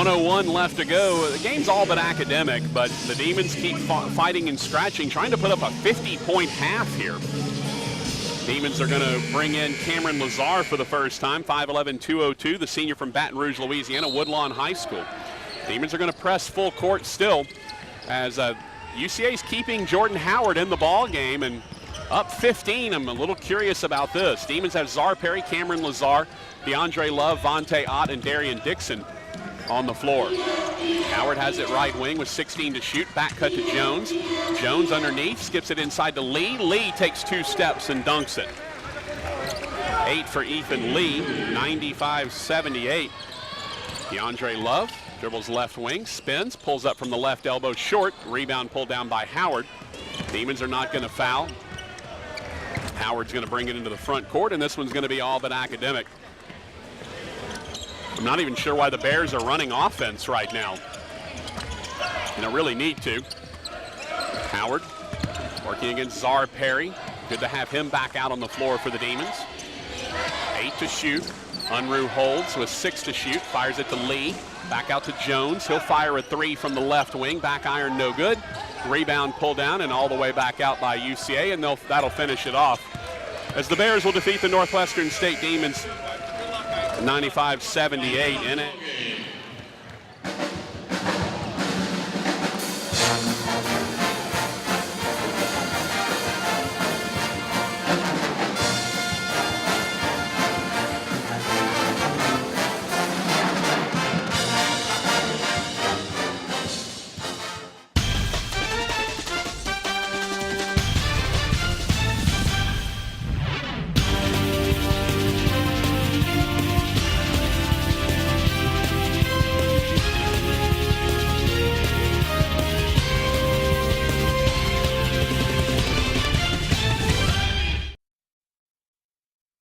1:01 left to go. The game's all but academic, but the Demons keep fighting and scratching, trying to put up a 50-point half here. Demons are going to bring in Cameron Lazar for the first time, 5'11", 202, the senior from Baton Rouge, Louisiana, Woodlawn High School. Demons are going to press full court still as UCA's keeping Jordan Howard in the ball game and up 15. I'm a little curious about this. Demons have Zar Perry, Cameron Lazar, DeAndre Love, Vontae Ott, and Darian Dixon on the floor. Howard has it right wing with 16 to shoot. Back cut to Jones. Jones underneath, skips it inside to Lee. Lee takes 2 steps and dunks it. 8 for Ethan Lee, 95-78. DeAndre Love Dribbles left wing, spins, pulls up from the left elbow short. Rebound pulled down by Howard. Demons are not going to foul. Howard's going to bring it into the front court, and this one's going to be all but academic. I'm not even sure why the Bears are running offense right now. And they really need to. Howard working against Czar Perry. Good to have him back out on the floor for the Demons. 8 to shoot. Unruh holds with 6 to shoot. Fires it to Lee. Back out to Jones. He'll fire a 3 from the left wing. Back iron, no good. Rebound pulled down and all the way back out by UCA, and that'll finish it off. As the Bears will defeat the Northwestern State Demons 95-78 in it.